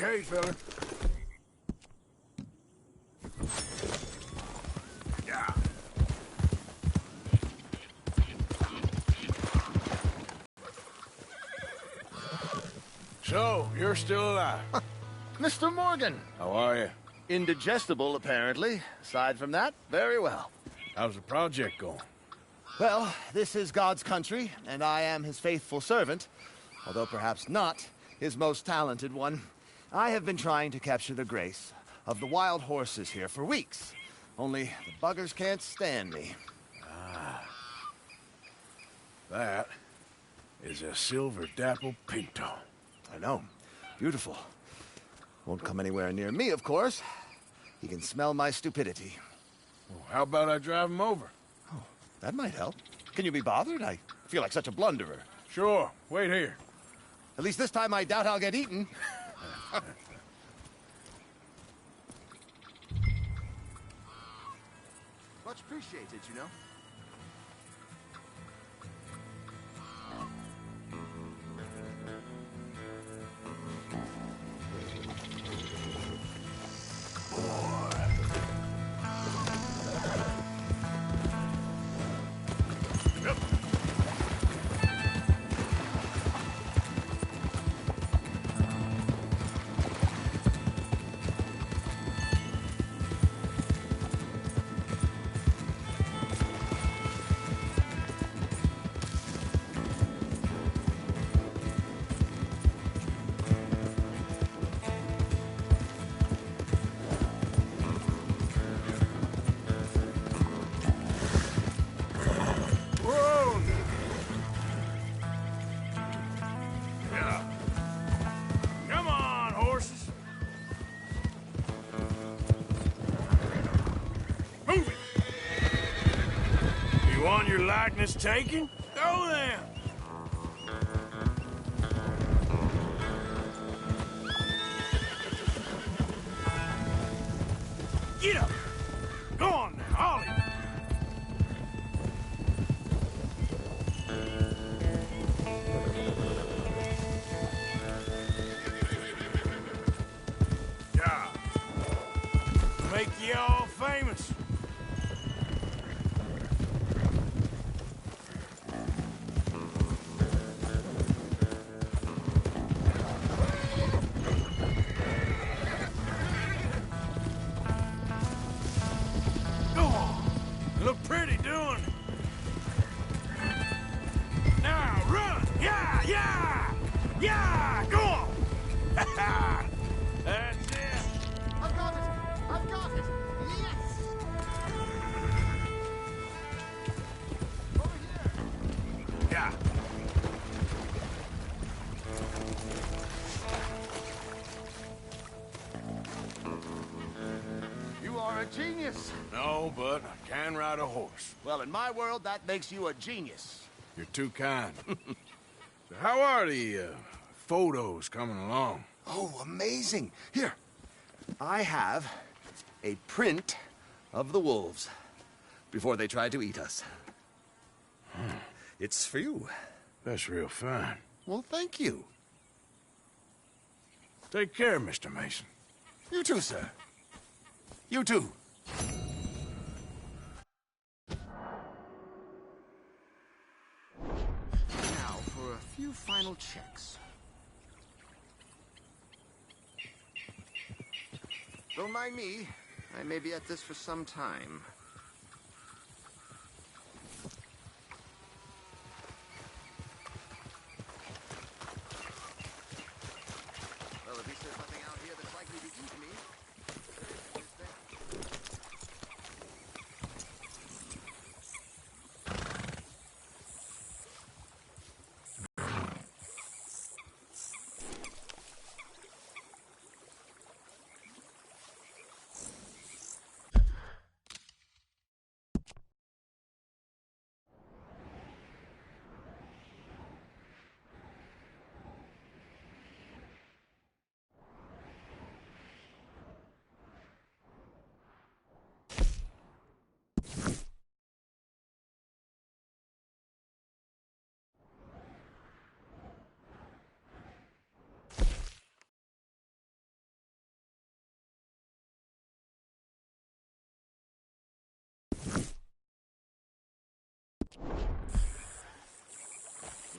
Okay, fella. Yeah. So, you're still alive. Mr. Morgan! How are you? Indigestible, apparently. Aside from that, very well. How's the project going? Well, this is God's country, and I am his faithful servant, although perhaps not his most talented one. I have been trying to capture the grace of the wild horses here for weeks. Only the buggers can't stand me. That is a silver dapple Pinto. I know. Beautiful. Won't come anywhere near me, of course. He can smell my stupidity. Well, how about I drive him over? Oh, that might help. Can you be bothered? I feel like such a blunderer. Sure. Wait here. At least this time I doubt I'll get eaten. Much appreciated, you know. Likeness taken? Go then! Get up! Go on now, Ollie! Yeah. Make you all famous. Genius. No, but I can ride a horse. Well, in my world, that makes you a genius. You're too kind. So how are the photos coming along? Oh, amazing. Here, I have a print of the wolves before they tried to eat us. It's for you. That's real fine. Well, thank you. Take care, Mr. Mason. You too, sir. You too. Now for a few final checks. Don't mind me. I may be at this for some time. Well, at least there's nothing out here that's likely to eat me.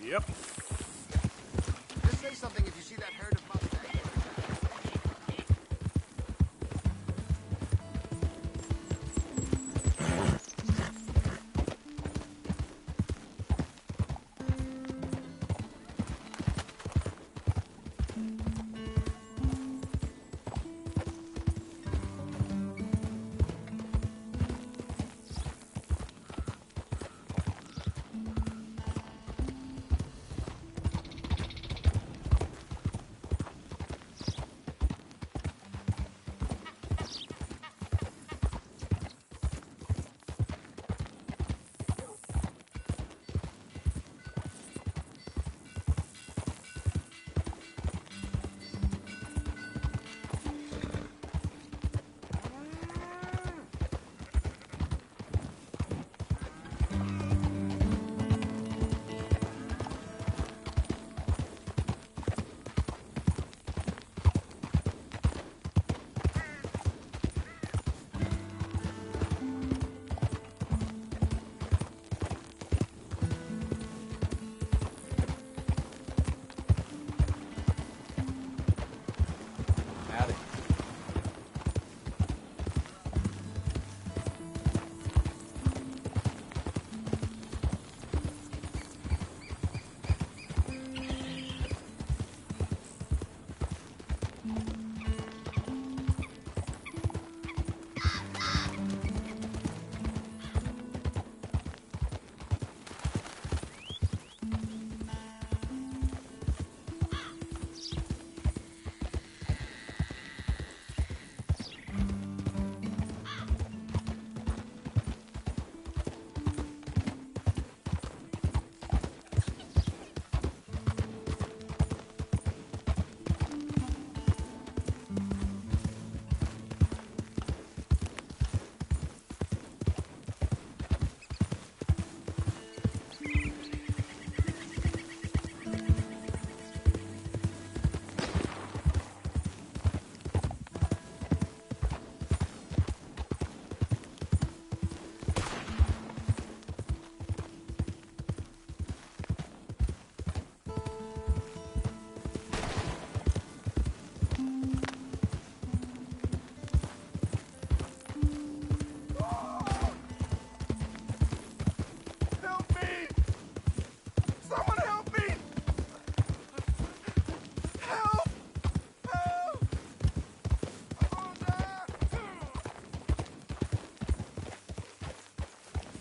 Yep. Just say something if you see that herd of Mustangs.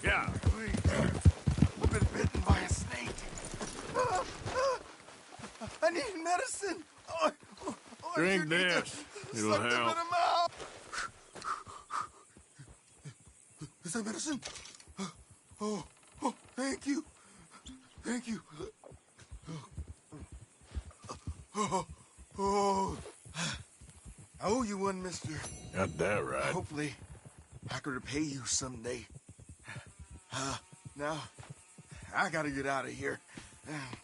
Yeah. I've been bitten by a snake. I need medicine. Drink this. It'll Suck the help. venom out. Is that medicine? Oh, thank you. Thank you. Oh. I owe you one, mister. Got that right. Hopefully, I could repay you someday. Now, I gotta get out of here.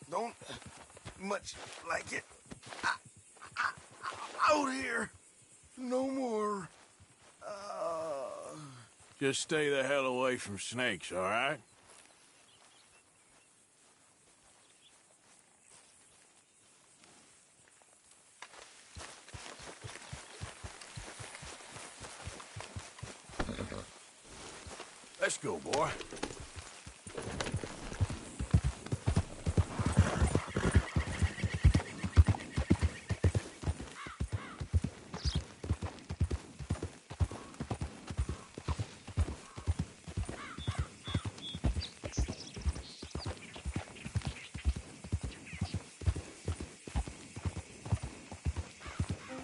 Don't much like it. Out here. No more. Just stay the hell away from snakes, all right? Let's go, boy.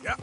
Yep.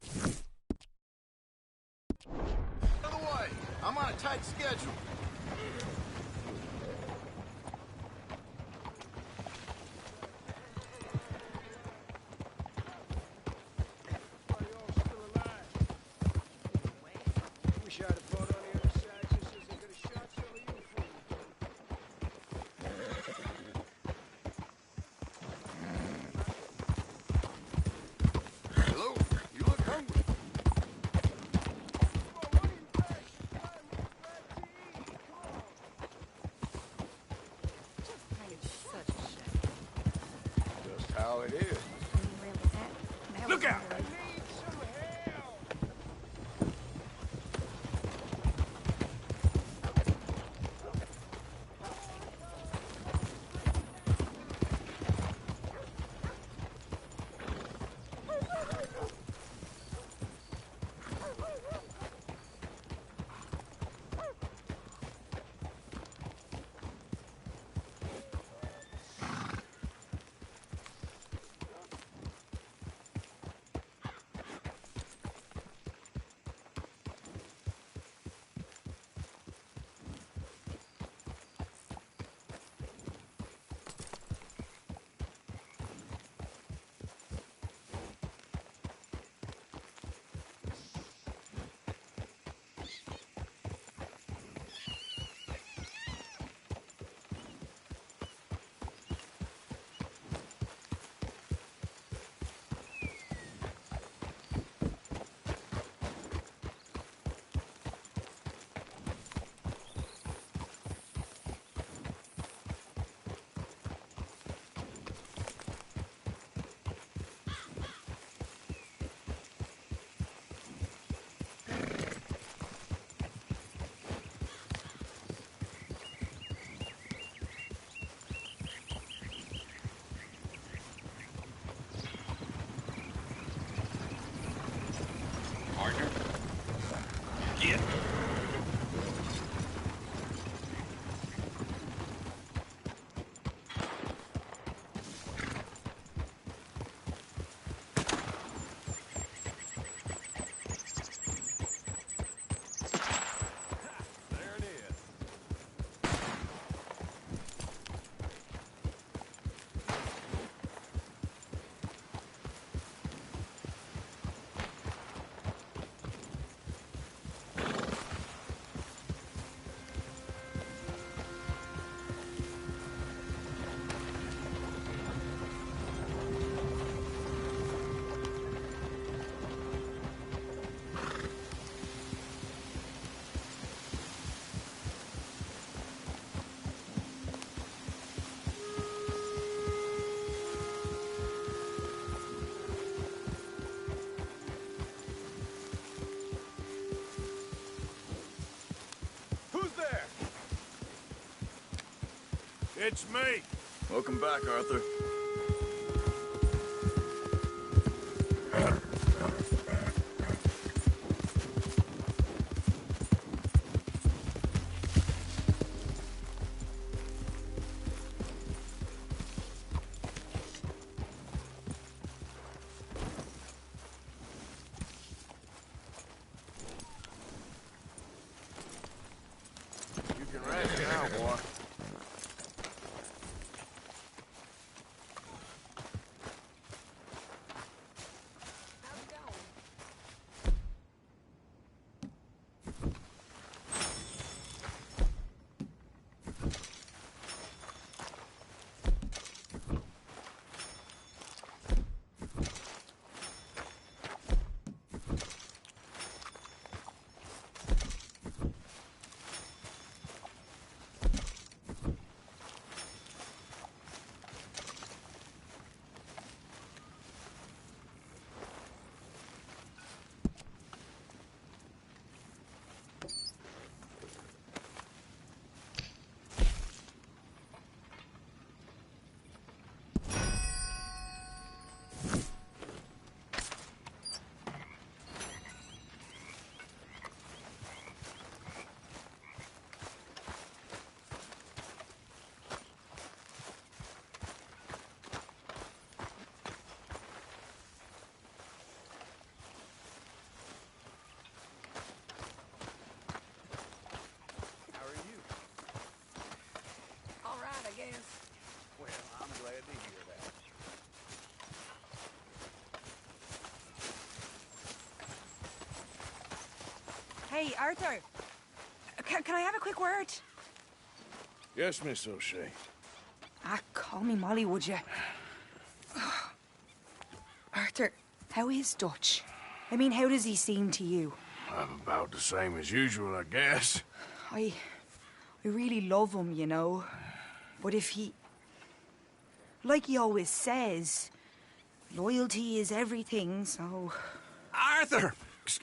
Out of the way. I'm on a tight schedule. Wish I had a boat on the other side just as I could have shot some of you fools. Hello? You look hungry. Just how it is. Look out! I need some help! Partner? Get. There it is. Who's there? It's me. Welcome back, Arthur. You can rest now, boy. Hey, Arthur. Can I have a quick word? Yes, Miss O'Shea. Call me Molly, would you? Arthur, how is Dutch? I mean, how does he seem to you? I'm about the same as usual, I guess. I really love him, you know. But if he... Like he always says, loyalty is everything, so... Arthur!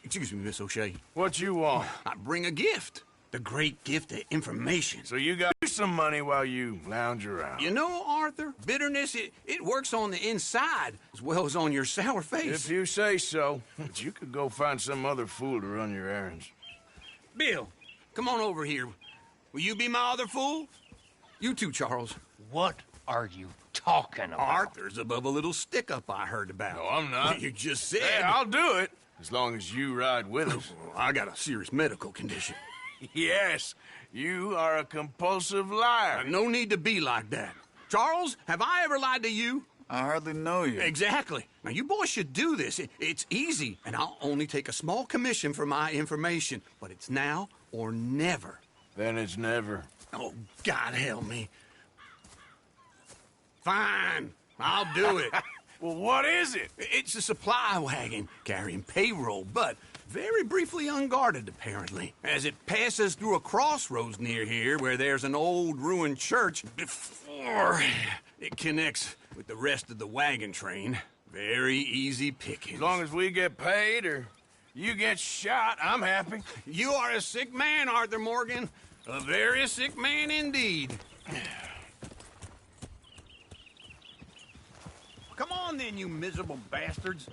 Excuse me, Miss O'Shea. What you want? I bring a gift. The great gift of information. So you got some money while you lounge around. You know, Arthur, bitterness, it works on the inside as well as on your sour face. If you say so. But you could go find some other fool to run your errands. Bill, come on over here. Will you be my other fool? You too, Charles. What are you talking about? Arthur's above a little stick-up I heard about. No, I'm not. You just said... Hey, I'll do it. As long as you ride with us. I got a serious medical condition. Yes, you are a compulsive liar. No need to be like that. Charles, have I ever lied to you? I hardly know you. Exactly. Now, you boys should do this. It's easy, and I'll only take a small commission for my information. But it's now or never. Then it's never. Oh, God help me. Fine. I'll do it. Well, what is it? It's a supply wagon carrying payroll, but very briefly unguarded, apparently, as it passes through a crossroads near here where there's an old ruined church before it connects with the rest of the wagon train. Very easy pickings. As long as we get paid or you get shot, I'm happy. You are a sick man, Arthur Morgan. A very sick man indeed. Come on then, you miserable bastards.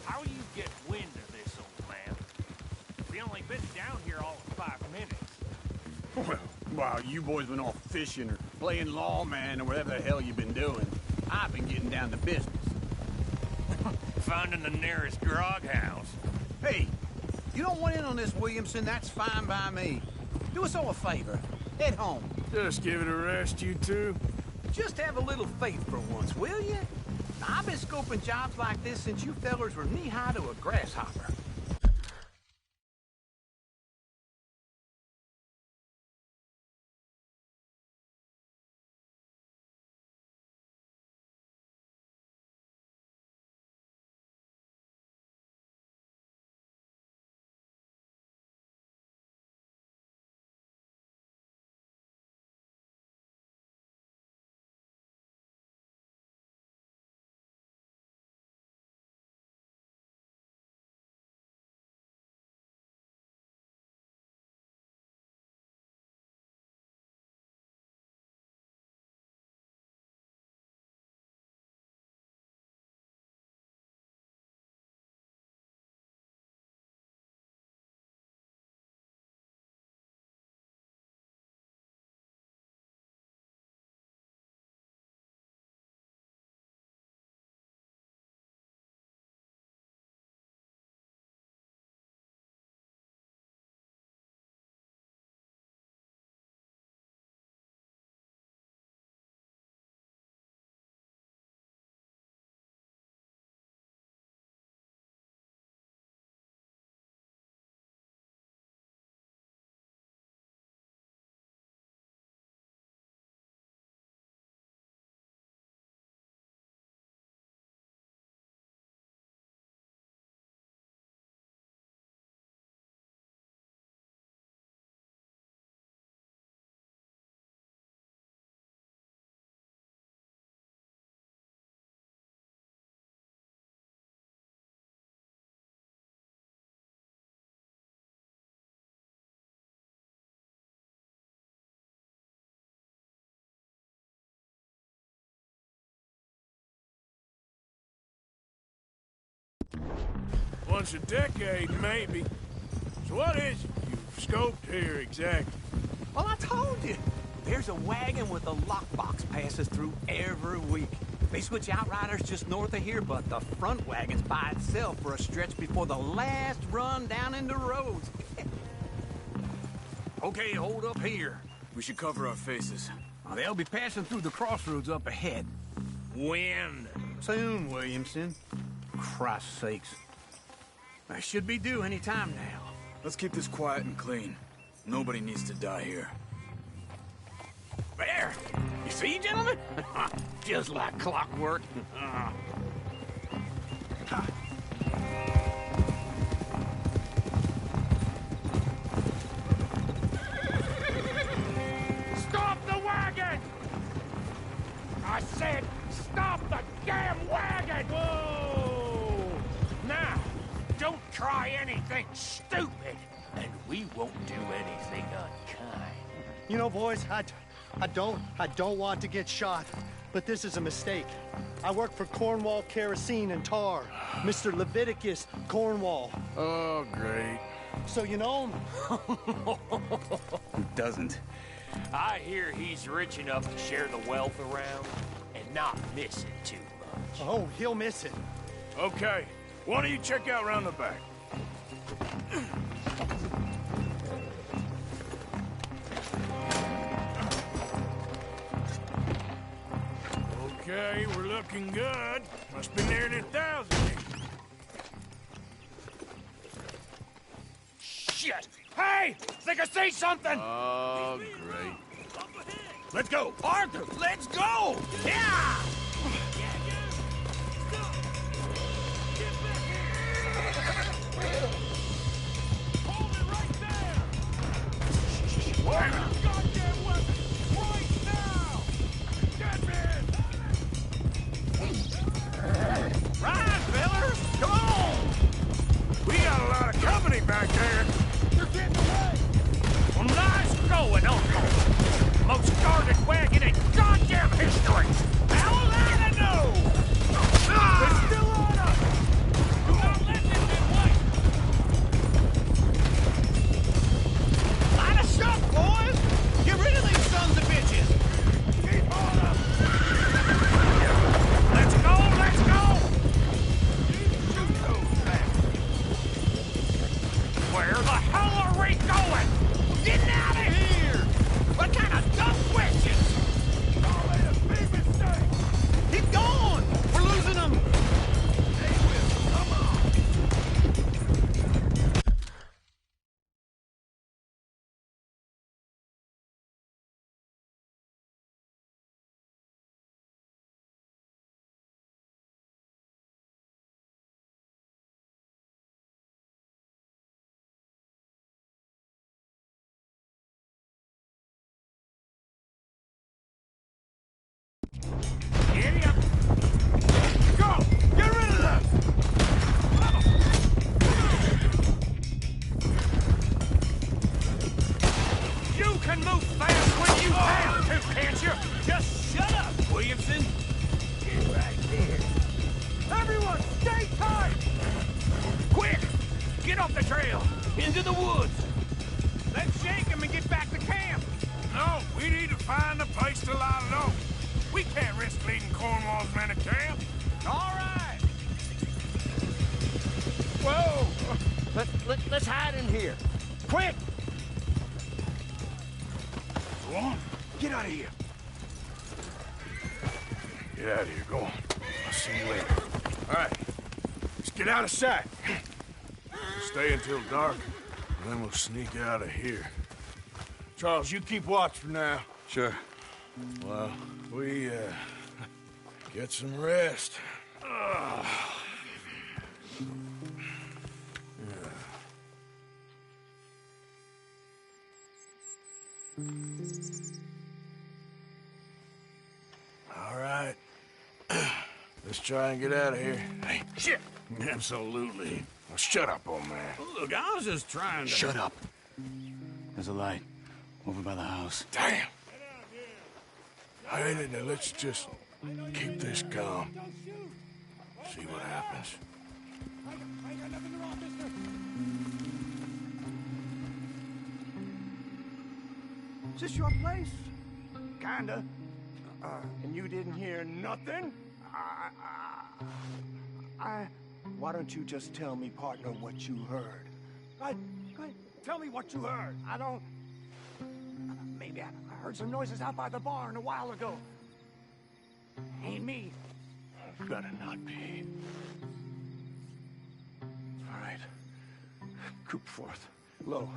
How you get wind of this, old man? We only been down here all of 5 minutes. Well, while you boys been off fishing or playing lawman or whatever the hell you've been doing, I've been getting down to business. Finding the nearest grog house. Hey, you don't want in on this, Williamson, that's fine by me. Do us all a favor. Head home. Just give it a rest, you two. Just have a little faith for once, will you? I've been scoping jobs like this since you fellers were knee-high to a grasshopper. Once a decade, maybe. So what is it you've scoped here exactly? Well, I told you. There's a wagon with a lockbox passes through every week. They switch outriders just north of here, but the front wagon's by itself for a stretch before the last run down into roads. Okay, hold up here. We should cover our faces. They'll be passing through the crossroads up ahead. When? Soon, Williamson. Christ's sakes. I should be due any time now. Let's keep this quiet and clean. Nobody needs to die here. There! You see, gentlemen? Just like clockwork. Stop the wagon! I said, stop the damn wagon! Whoa! Now, don't try anything stupid, and we won't do anything unkind. You know, boys, I don't want to get shot, but this is a mistake. I work for Cornwall Kerosene and Tar, Mr. Leviticus Cornwall. Oh, great. So you know him? Who doesn't? I hear he's rich enough to share the wealth around and not miss it too much. Oh, he'll miss it. Okay, why don't you check out round the back? Okay, we're looking good. Must be nearly 1,000 here. Shit! Hey! Think I see something! Oh, great. Let's go! Arthur, let's go! Yeah! Hold it right there! Whoa! Goddamn weapon! Right now! Get in! Right, fellas! Come on! We got a lot of company back there. You're getting away! Well, nice going, Uncle! Most guarded wagon in goddamn history! How will I know? They're still on us! Do not let them get away! Line us up, boys! Get rid of these sons of bitches! Keep on up! Let's go! Let's go! Shoot those bastards! Where the hell are we going? Getting out of here! What kind of dumb questions? Y'all made a big mistake! Keep going! We're losing them! Hey, Will, come on! Giddy up! Go! Get rid of them! You can move fast when you have to, can't you? Just shut up, Williamson! Get right there. Everyone, stay tight! Quick! Get off the trail! Into the woods! Let's shake him and get back to camp! No, we need to find a place to lie low. We can't risk leading Cornwall's men to camp. All right! Whoa! Let's hide in here. Quick! Go on. Get out of here. Get out of here. Go on. I'll see you later. All right. Let's get out of sight. Stay until dark, and then we'll sneak out of here. Charles, you keep watch for now. Sure. Well, we, get some rest. All right. Let's try and get out of here. Hey, shit! Absolutely. Now shut up, old man. Look, I was just trying to... Shut up. There's a light over by the house. Damn! All right, now let's just keep this calm. See what happens. Is this your place? Kinda. And you didn't hear nothing? Why don't you just tell me, partner, what you heard? Tell me what you heard. I don't... Maybe I heard some noises out by the barn a while ago. Ain't me. Better not be. All right. Coop forth. Low.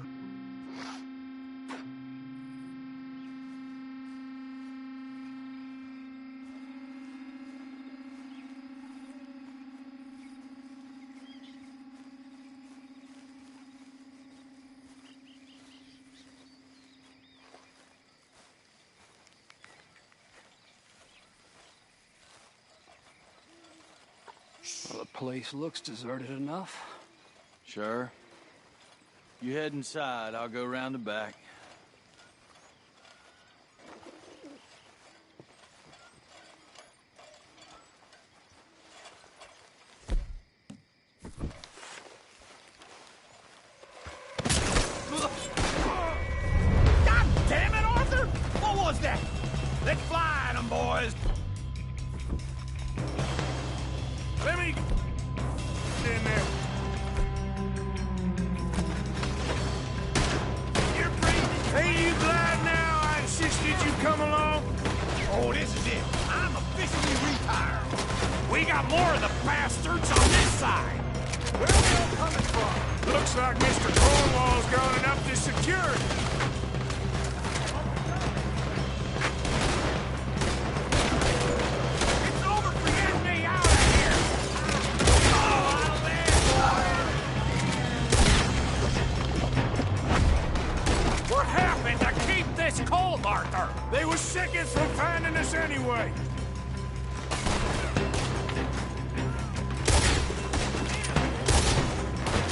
Well, the place looks deserted enough. Sure. You head inside, I'll go round the back. God damn it, Arthur! What was that? Let's fly at 'em, boys! Let me... in there. You're breathing. Ain't you glad now I insisted you come along? Oh, this is it. I'm officially retired. We got more of the bastards on this side. Where are they all coming from? Looks like Mr. Cornwall's gone and upped his security. It's over for you and me out of here. Oh, out of there, boys. What happened to keep this cold, Arthur? They were seconds from finding us anyway.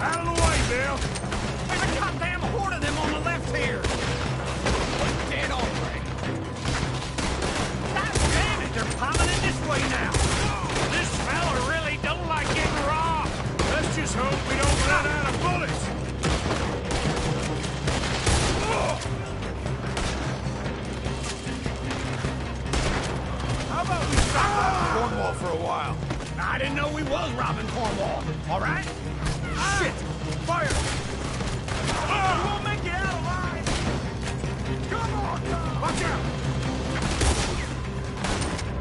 Out of the way, Bill. There's a goddamn horde of them on the left here. Dead already. God damn it, they're piling in this way now. This fella really don't like getting robbed. Let's just hope we don't run out of bullets. How about we stop Cornwall for a while? I didn't know we was robbing Cornwall. All right? Shit! Fire! We won't make it out alive! Come on, Tom! Watch out!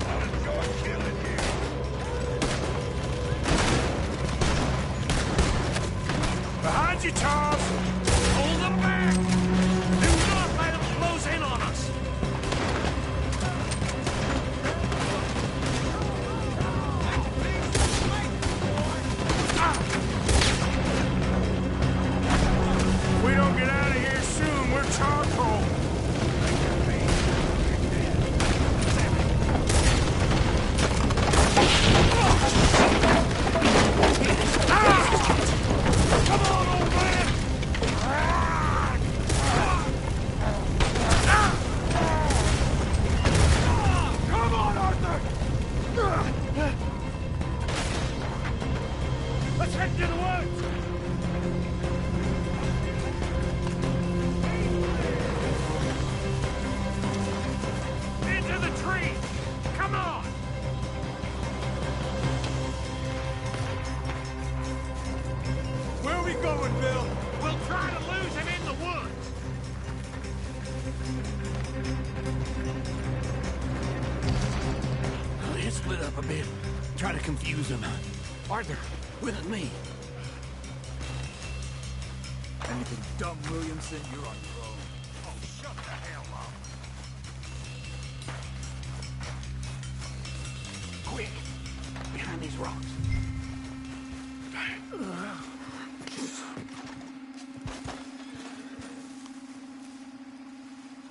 I'll enjoy killing you. Behind you, Charles. Hold them back! Do not let them close in on us! If we don't get out of here soon, we're charcoal. Come on, old man! Come on, Arthur! Let's head to the woods! Into the trees! Come on! Where are we going, Bill? We'll try to lose him in the woods! Let's split up a bit. Try to confuse him. Arthur, with me. Anything dumb, Williamson, you're on your own. Oh, shut the hell up. Quick! Behind these rocks.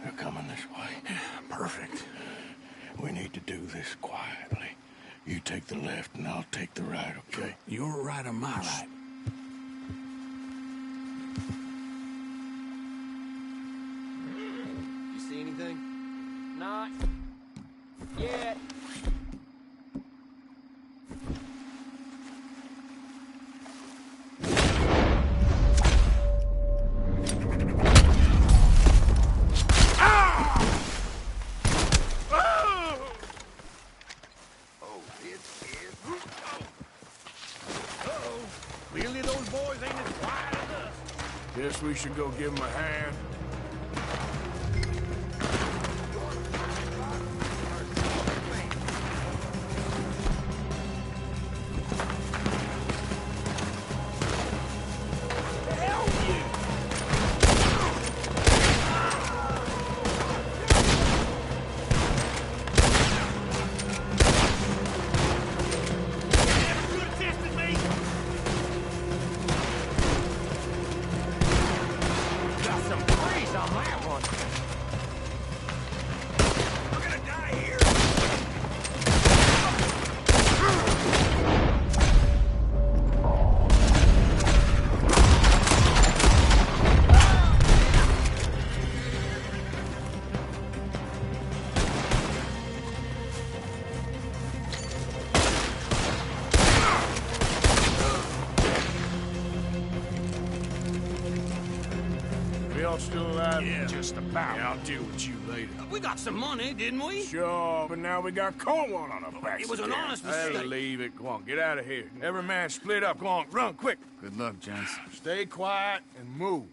They're coming this way. Perfect. We need to do this quietly. You take the left and I'll take the right, okay? Your right or my right? You see anything? Not yet. Clearly those boys ain't as quiet as us. Guess we should go give him a hand. all still alive? Yeah. Just about. Yeah, I'll deal with you later. We got some money, didn't we? Sure, but now we got Cornwall on our backs. It was an again. honest Hey, mistake. leave it. Go on, get out of here. Every man split up. Go on, run, quick. Good luck, gents. Stay quiet and move.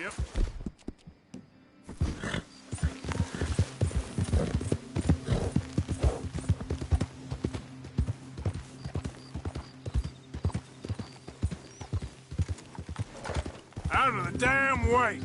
Yep. Out of the damn way!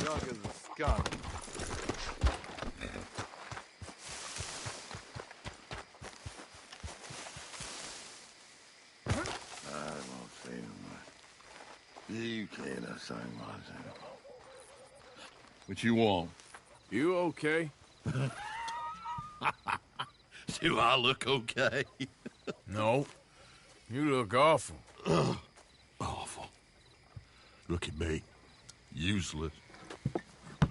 drunk as a skunk. I won't say no more. You can't say much. What you want? You okay? Do I look okay? No. You look awful. Awful. Look at me. Useless.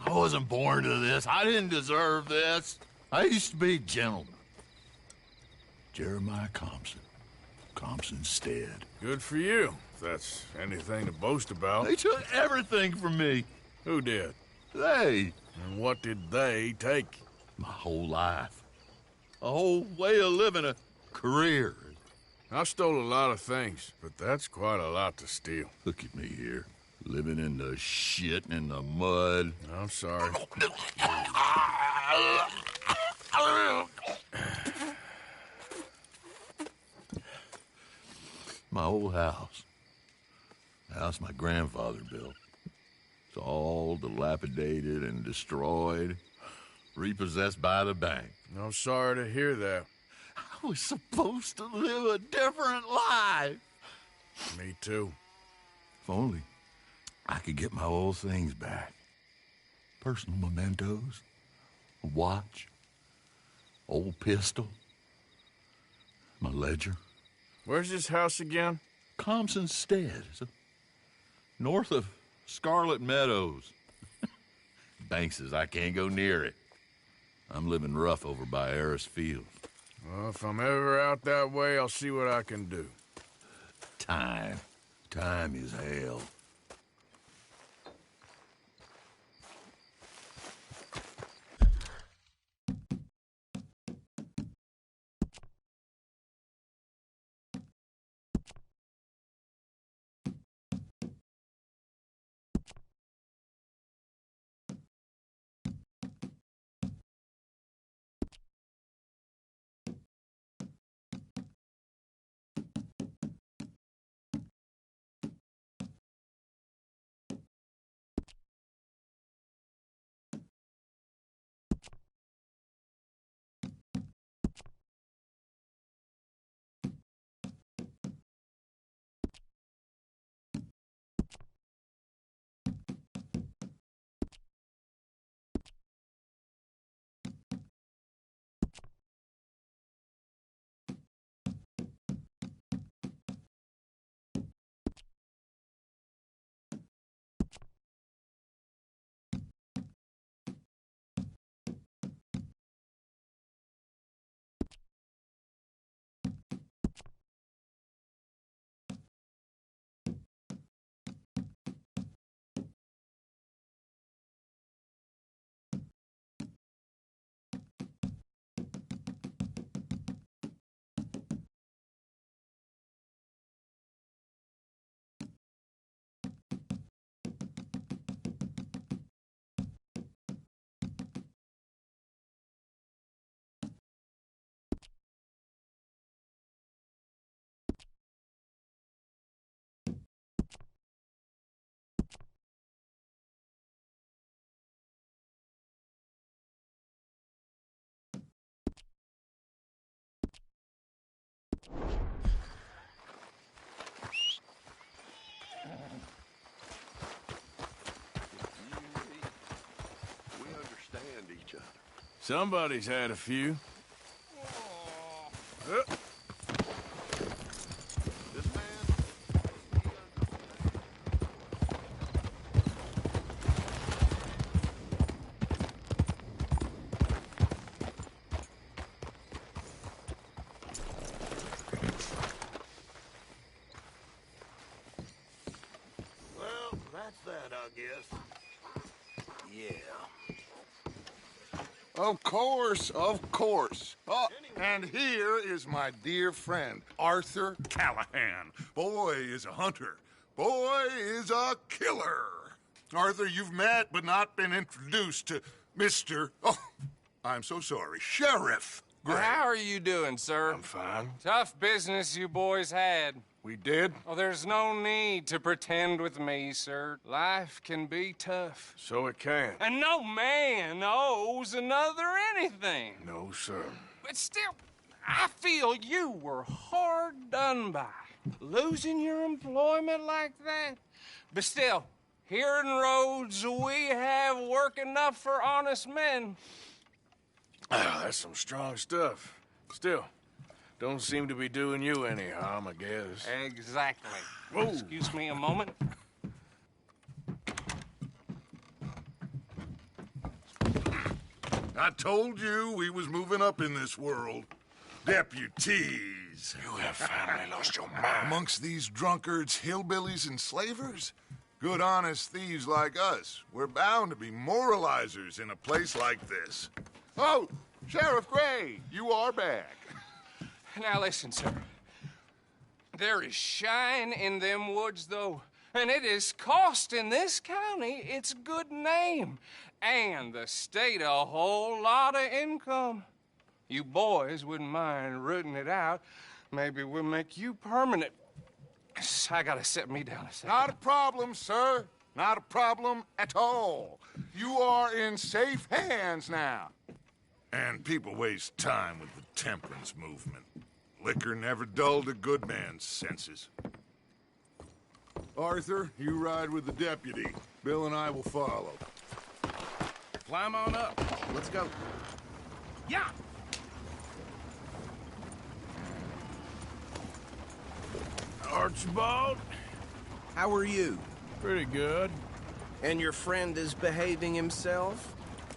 I wasn't born to this. I didn't deserve this. I used to be a gentleman. Jeremiah Compson. Compson Stead. Good for you, if that's anything to boast about. They took everything from me. Who did? They. And what did they take? My whole life. A whole way of living, a career. I stole a lot of things, but that's quite a lot to steal. Look at me here, living in the shit and in the mud. I'm sorry. My old house. The house my grandfather built. It's all dilapidated and destroyed, repossessed by the bank. I'm sorry to hear that. I was supposed to live a different life. Me too. If only I could get my old things back. Personal mementos, a watch, old pistol, my ledger. Where's this house again? Compson Stead, north of Scarlet Meadows. Bank says I can't go near it. I'm living rough over by Harris Field. Well, if I'm ever out that way, I'll see what I can do. Time. Time is hell. We understand each other. Somebody's had a few. This man, well, that's that, I guess. Yeah. Of course, of course. Oh, and here is my dear friend, Arthur Callahan. Boy is a hunter. Boy is a killer. Arthur, you've met but not been introduced to Mr. Oh, I'm so sorry, Sheriff Great. How are you doing, sir? I'm fine. Tough business you boys had. We did? Oh, there's no need to pretend with me, sir. Life can be tough. So it can. And no man owes another anything. No, sir. But still, I feel you were hard done by. Losing your employment like that. But still, here in Rhodes, we have work enough for honest men. Ah, that's some strong stuff. Still, don't seem to be doing you any harm, I guess. Exactly. Whoa. Excuse me a moment. I told you we was moving up in this world. Deputies. You have finally lost your mind. Amongst these drunkards, hillbillies, and slavers? Good, honest thieves like us. We're bound to be moralizers in a place like this. Oh, Sheriff Gray, you are back. Now listen, sir. There is shine in them woods, though, and it is costing this county its good name and the state a whole lot of income. You boys wouldn't mind rooting it out. Maybe we'll make you permanent. I gotta sit me down a second. Not a problem, sir. Not a problem at all. You are in safe hands now. And people waste time with the temperance movement. Liquor never dulled a good man's senses. Arthur, you ride with the deputy. Bill and I will follow. Climb on up. Let's go. Yeah! Archibald? How are you? Pretty good. And your friend is behaving himself?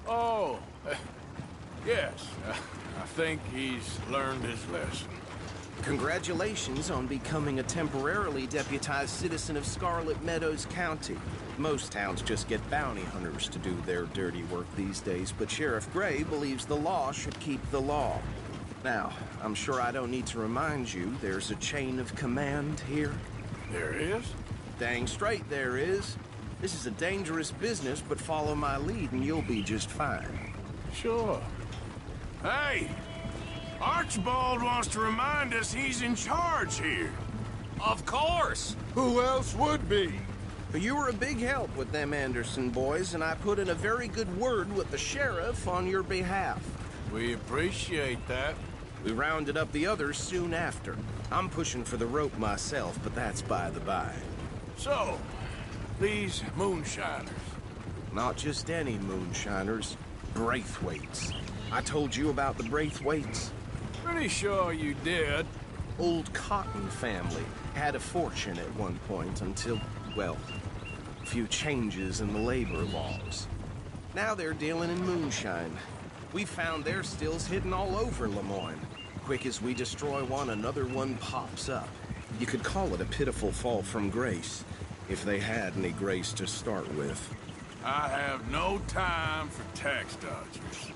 Oh, yes. I think he's learned his lesson. Congratulations on becoming a temporarily deputized citizen of Scarlet Meadows County. Most towns just get bounty hunters to do their dirty work these days, but Sheriff Gray believes the law should keep the law. Now, I'm sure I don't need to remind you there's a chain of command here. There is? Dang straight there is. This is a dangerous business, but follow my lead and you'll be just fine. Sure. Hey! Archibald wants to remind us he's in charge here. Of course! Who else would be? You were a big help with them Anderson boys, and I put in a very good word with the sheriff on your behalf. We appreciate that. We rounded up the others soon after. I'm pushing for the rope myself, but that's by the by. So, these moonshiners. Not just any moonshiners, Braithwaites. I told you about the Braithwaites? Pretty sure you did. Old Cotton family. Had a fortune at one point until, well, a few changes in the labor laws. Now they're dealing in moonshine. We found their stills hidden all over Lemoyne. Quick as we destroy one, another one pops up. You could call it a pitiful fall from grace, if they had any grace to start with. I have no time for tax dodgers.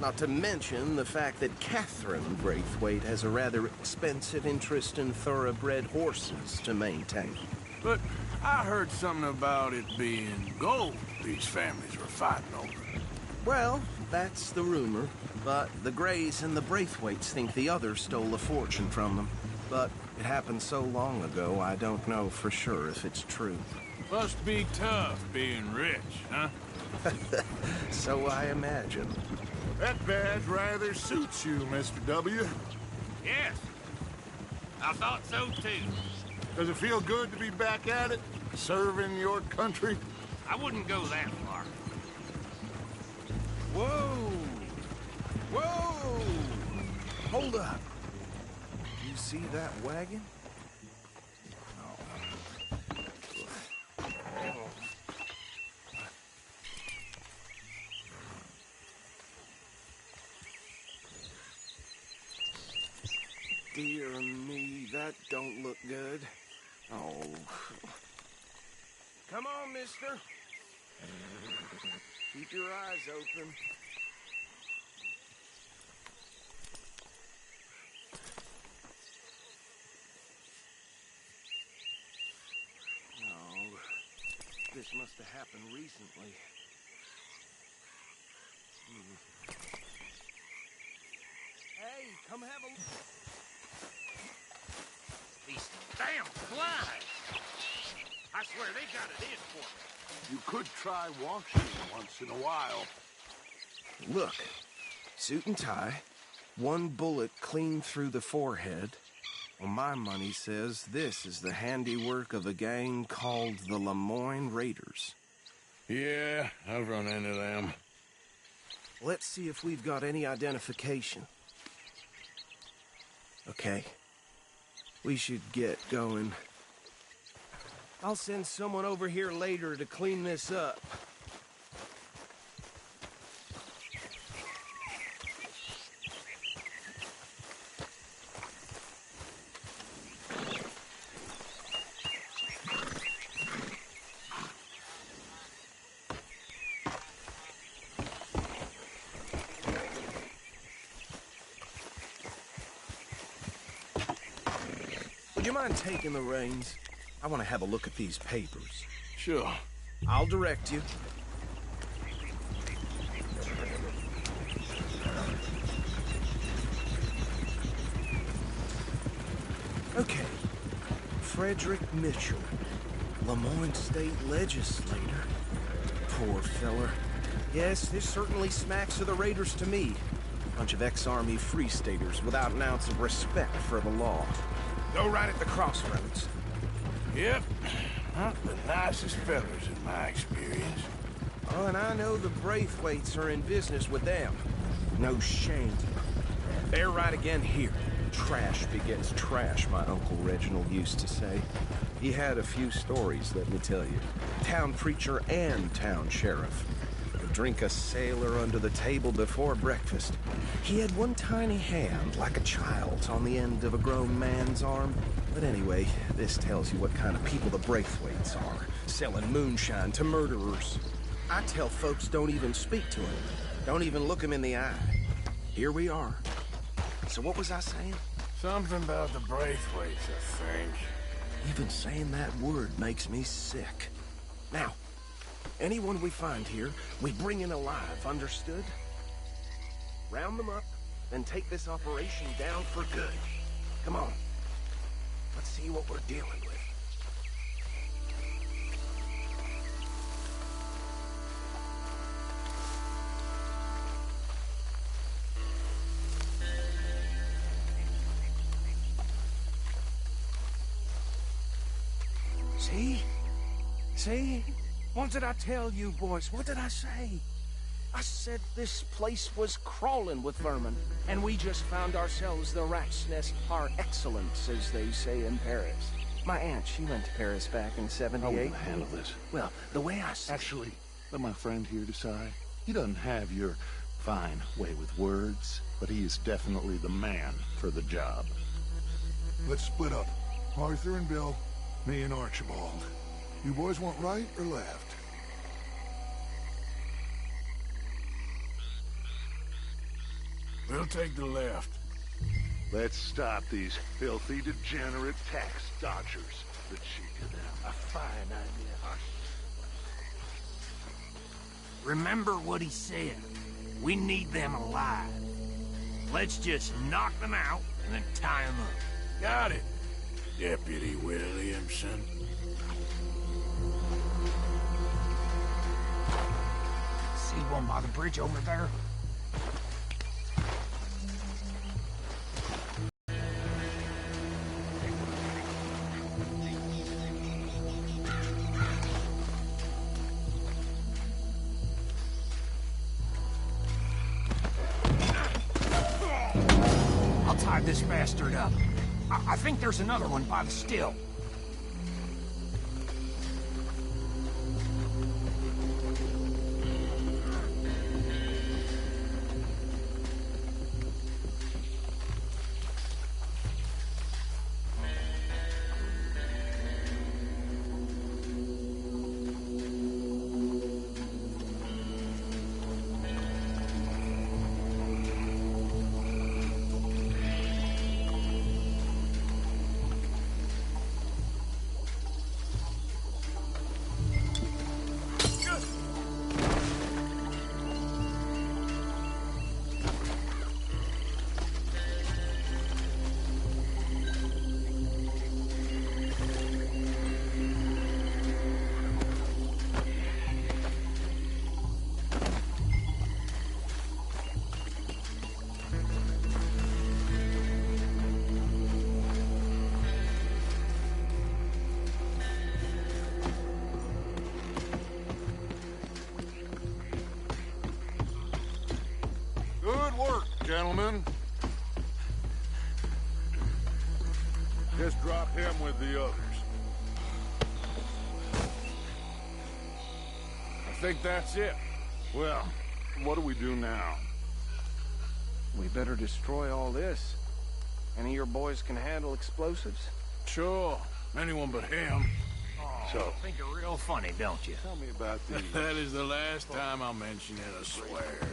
Not to mention the fact that Catherine Braithwaite has a rather expensive interest in thoroughbred horses to maintain. But I heard something about it being gold these families were fighting over. Well, that's the rumor. But the Grays and the Braithwaites think the others stole a fortune from them. But it happened so long ago, I don't know for sure if it's true. Must be tough being rich, huh? So I imagine. That badge rather suits you, Mr. W. Yes. I thought so, too. Does it feel good to be back at it? Serving your country? I wouldn't go that far. Whoa! Whoa! Hold up. You see that wagon? Dear me, that don't look good. Oh. Come on, mister. Keep your eyes open. Oh, this must have happened recently. Come have a... These damn flies! I swear they got it in for me. You could try washing once in a while. Look, suit and tie, one bullet clean through the forehead. Well, my money says this is the handiwork of a gang called the Lemoyne Raiders. Yeah, I've run into them. Let's see if we've got any identification. Okay. We should get going. I'll send someone over here later to clean this up. Would you mind taking the reins? I want to have a look at these papers. Sure. I'll direct you. Okay. Frederick Mitchell, Lemoyne State Legislator. Poor feller. Yes, this certainly smacks of the Raiders to me. Bunch of ex-Army Free Staters without an ounce of respect for the law. Go right at the crossroads. Yep. Not the nicest fellas in my experience. Oh, and I know the Braithwaites are in business with them. No shame. They're right again here. Trash begets trash, my Uncle Reginald used to say. He had a few stories, let me tell you. Town preacher and town sheriff. Would drink a sailor under the table before breakfast. He had one tiny hand, like a child's, on the end of a grown man's arm. But anyway, this tells you what kind of people the Braithwaites are. Selling moonshine to murderers. I tell folks don't even speak to him. Don't even look him in the eye. Here we are. So what was I saying? Something about the Braithwaites, I think. Even saying that word makes me sick. Now, anyone we find here, we bring in alive, understood? Round them up, then take this operation down for good. Come on. Let's see what we're dealing with. See? See? What did I tell you, boys? What did I say? I said this place was crawling with vermin, and we just found ourselves the rat's nest par excellence, as they say in Paris. My aunt, she went to Paris back in '78. How are we gonna handle this? Well, the way I see... Actually, let my friend here decide. He doesn't have your fine way with words, but he is definitely the man for the job. Let's split up. Arthur and Bill, me and Archibald. You boys want right or left? We'll take the left. Let's stop these filthy, degenerate tax dodgers. The cheek of them. A fine idea. Remember what he said. We need them alive. Let's just knock them out and then tie them up. Got it, Deputy Williamson. See one by the bridge over there? I'll tie this bastard up. I think there's another one by the still. gentlemen. Just drop him with the others. I think that's it. Well, what do we do now? We better destroy all this. Any of your boys can handle explosives? Sure. Anyone but him. So, think you're real funny, don't you? Tell me about these. That is the last time I'll mention it, I swear.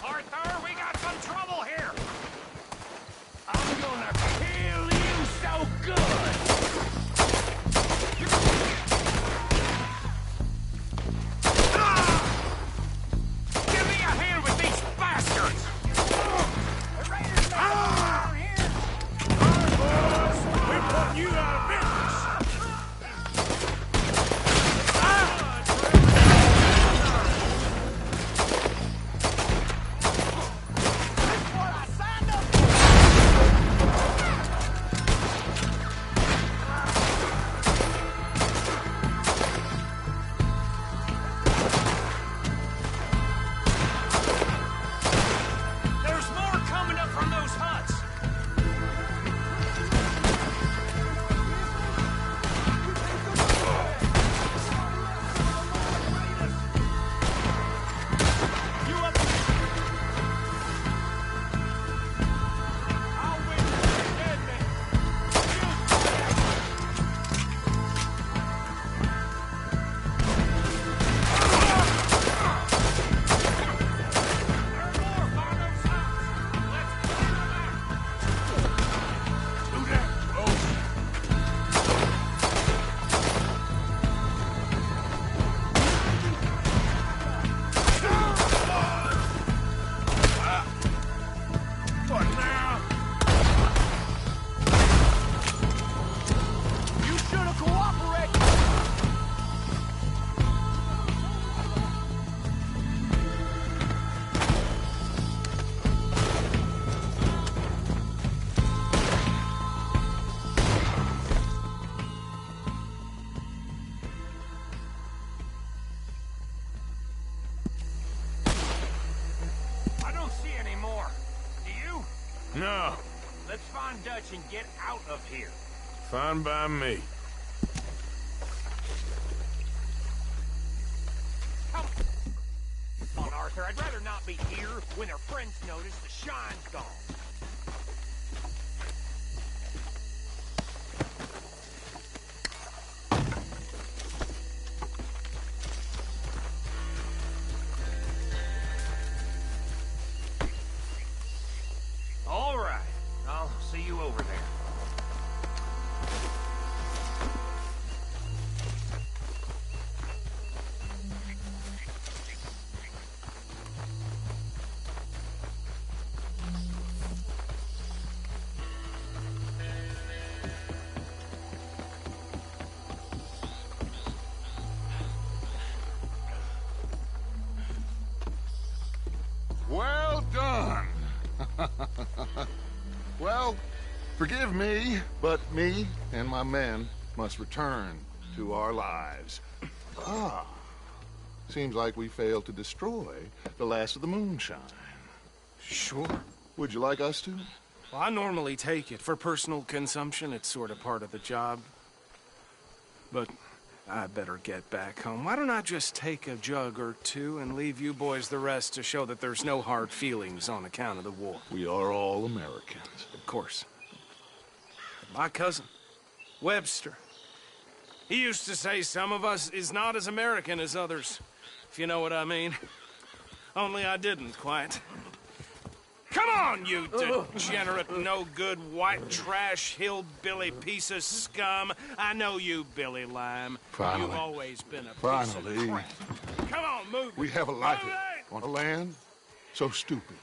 Arthur, we got some trouble here! I'm gonna kill you so good! Give me a hand with these bastards! The raiders down here! All right, boys, we're putting you out of business! No. Let's find Dutch and get out of here. Fine by me. Come on, Arthur. I'd rather not be here when their friends notice the shine's gone. All right. I'll see you over there. Well done. Well, forgive me, but me and my men must return to our lives. Ah, seems like we failed to destroy the last of the moonshine. Sure. Would you like us to? Well, I normally take it for personal consumption. It's sort of part of the job. But I better get back home. Why don't I just take a jug or two and leave you boys the rest to show that there's no hard feelings on account of the war? We are all Americans. Of course. My cousin, Webster, He used to say some of us is not as American as others, if you know what I mean. Only I didn't quite. Come on, you degenerate, no-good, white trash, hillbilly piece of scum. I know you, Billy Lime. Finally. You've always been a Finally. piece of crap. Come on, move. We have a life here on a land so stupid,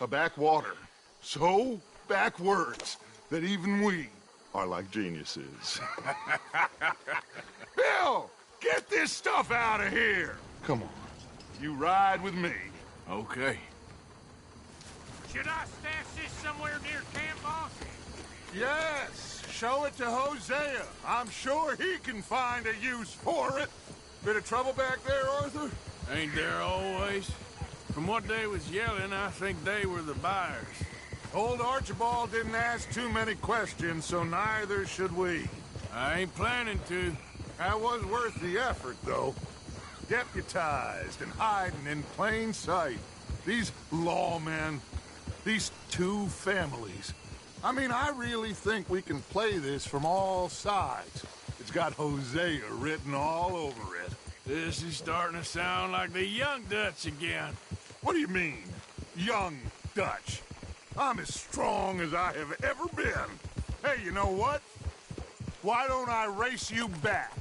a backwater so backwards that even we are like geniuses. Bill, get this stuff out of here. Come on, you ride with me. Okay. Should I stash this somewhere near camp, boss? Yes, show it to Hosea. I'm sure he can find a use for it. Bit of trouble back there, Arthur? Ain't there always? From what they was yelling, I think they were the buyers. Old Archibald didn't ask too many questions, so neither should we. I ain't planning to. That was worth the effort, though. Deputized and hiding in plain sight. These lawmen, these two families. I mean, I really think we can play this from all sides. It's got Hosea written all over it. This is starting to sound like the Young Dutch again. What do you mean, Young Dutch? I'm as strong as I have ever been. Hey, you know what? Why don't I race you back?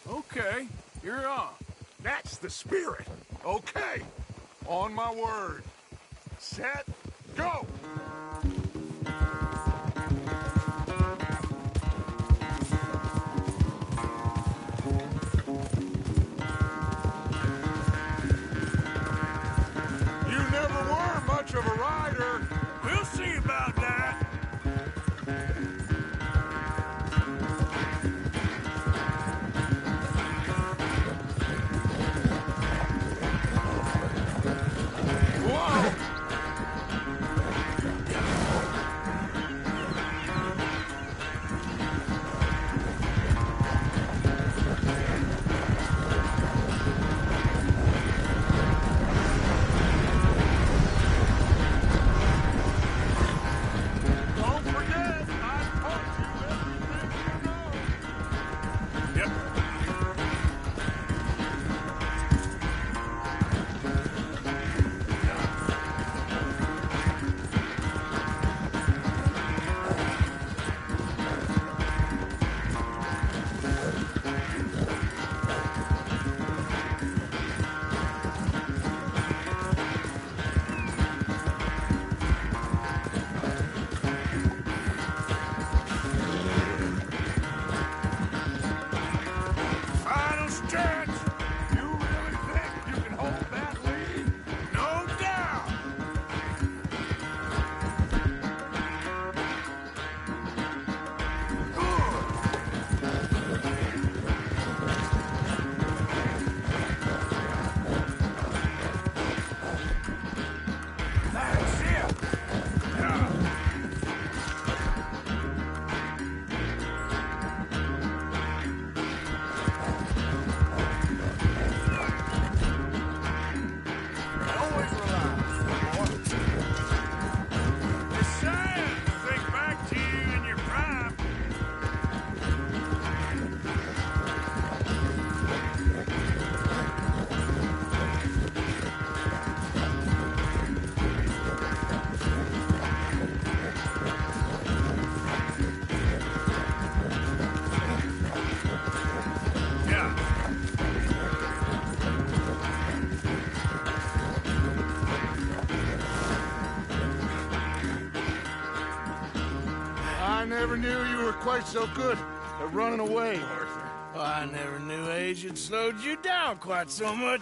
Okay, you're on. That's the spirit. Okay, on my word. Set, go! You never were much of a rider. We'll see about that. I never knew you were quite so good at running away, Arthur. Well, I never knew age had slowed you down quite so much.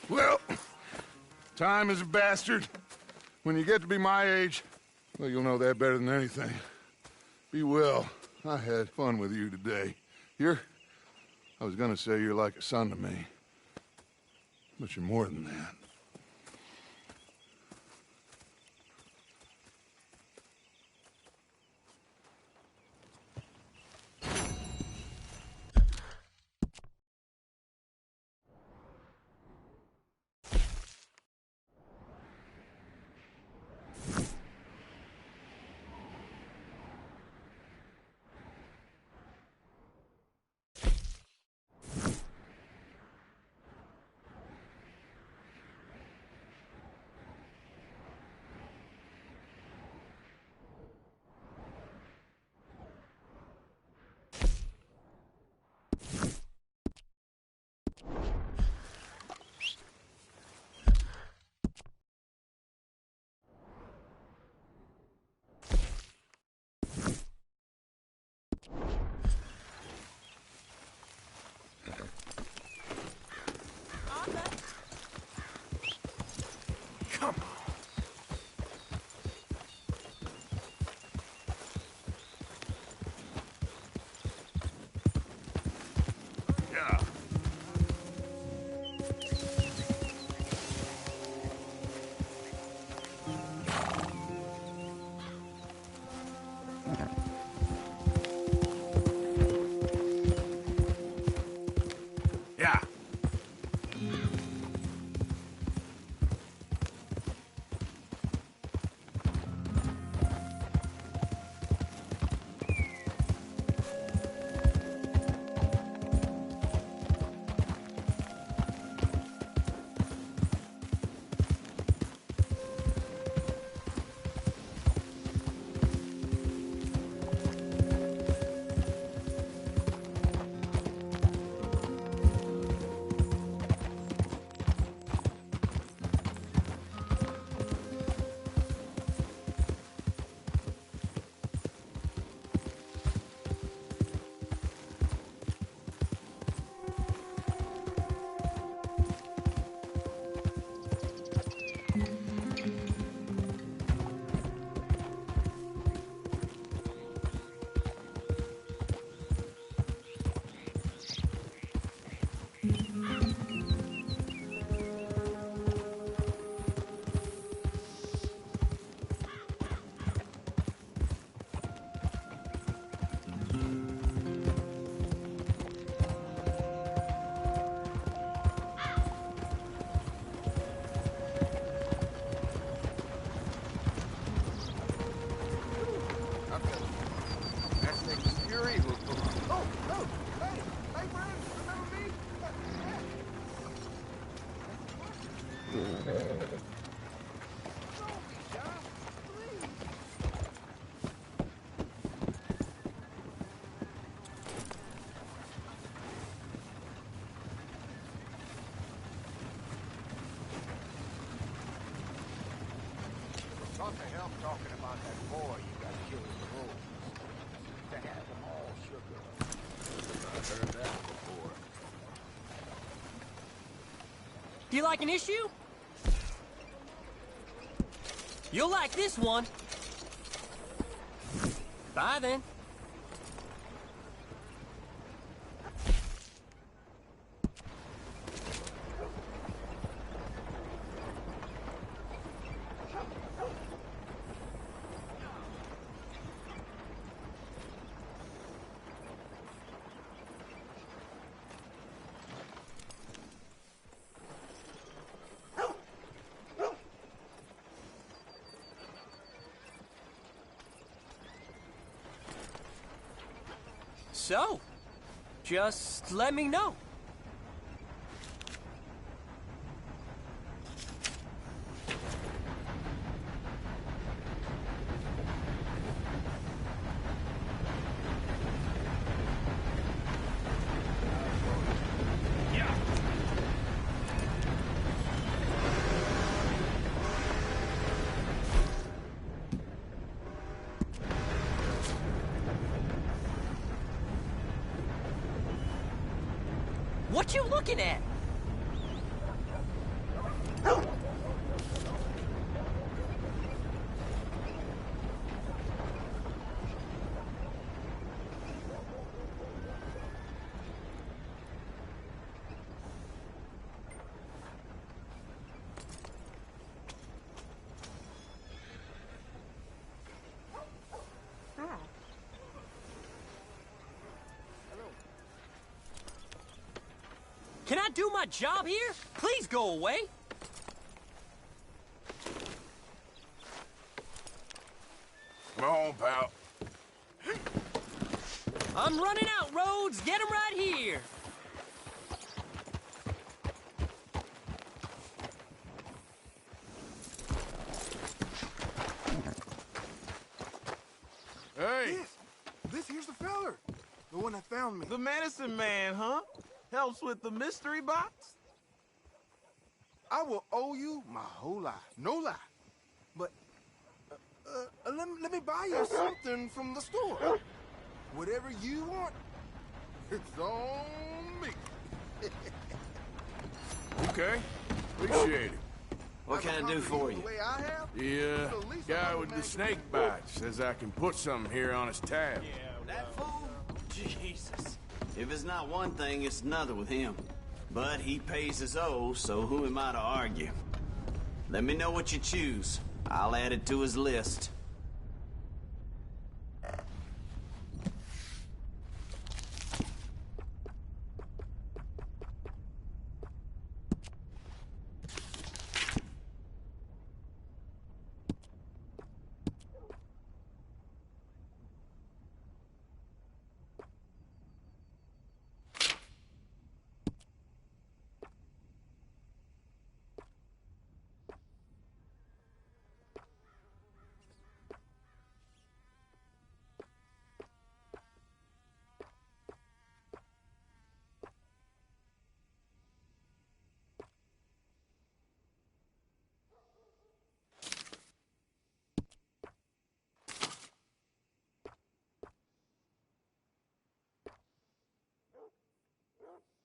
Well, time is a bastard. When you get to be my age, well, you'll know that better than anything. Be well. I had fun with you today. I was gonna say you're like a son to me. But you're more than that. Yeah. What the hell talking about that boy you got killed in the road? To have them all shook up. I've heard that before. Do you like an issue? You'll like this one. Bye then. So, just let me know. What you looking at? Can I do my job here? Please go away. Come on, pal. I'm running out, Rhodes. Get him right here. Hey! This here's the feller. The one that found me. The medicine man, huh? Helps with the mystery box? I will owe you my whole life. No lie. But, let me buy you something from the store. Whatever you want, it's on me. Okay. Appreciate it. What can I do for you? The guy with the snake bite says I can put something here on his tab. That fool? Jesus. If it's not one thing, it's another with him. But he pays his owe, so who am I to argue? Let me know what you choose. I'll add it to his list.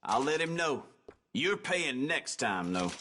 I'll let him know. You're paying next time, though.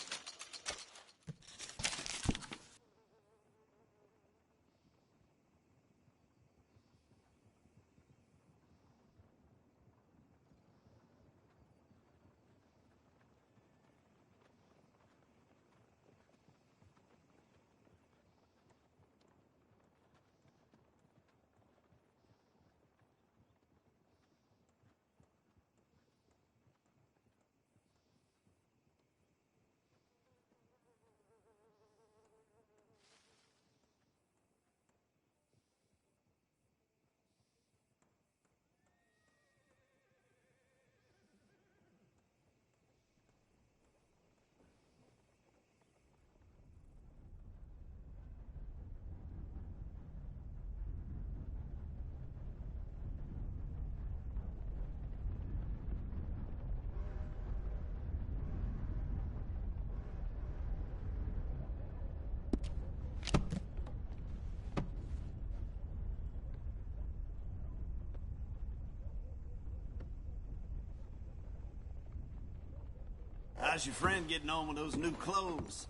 How's your friend getting on with those new clothes?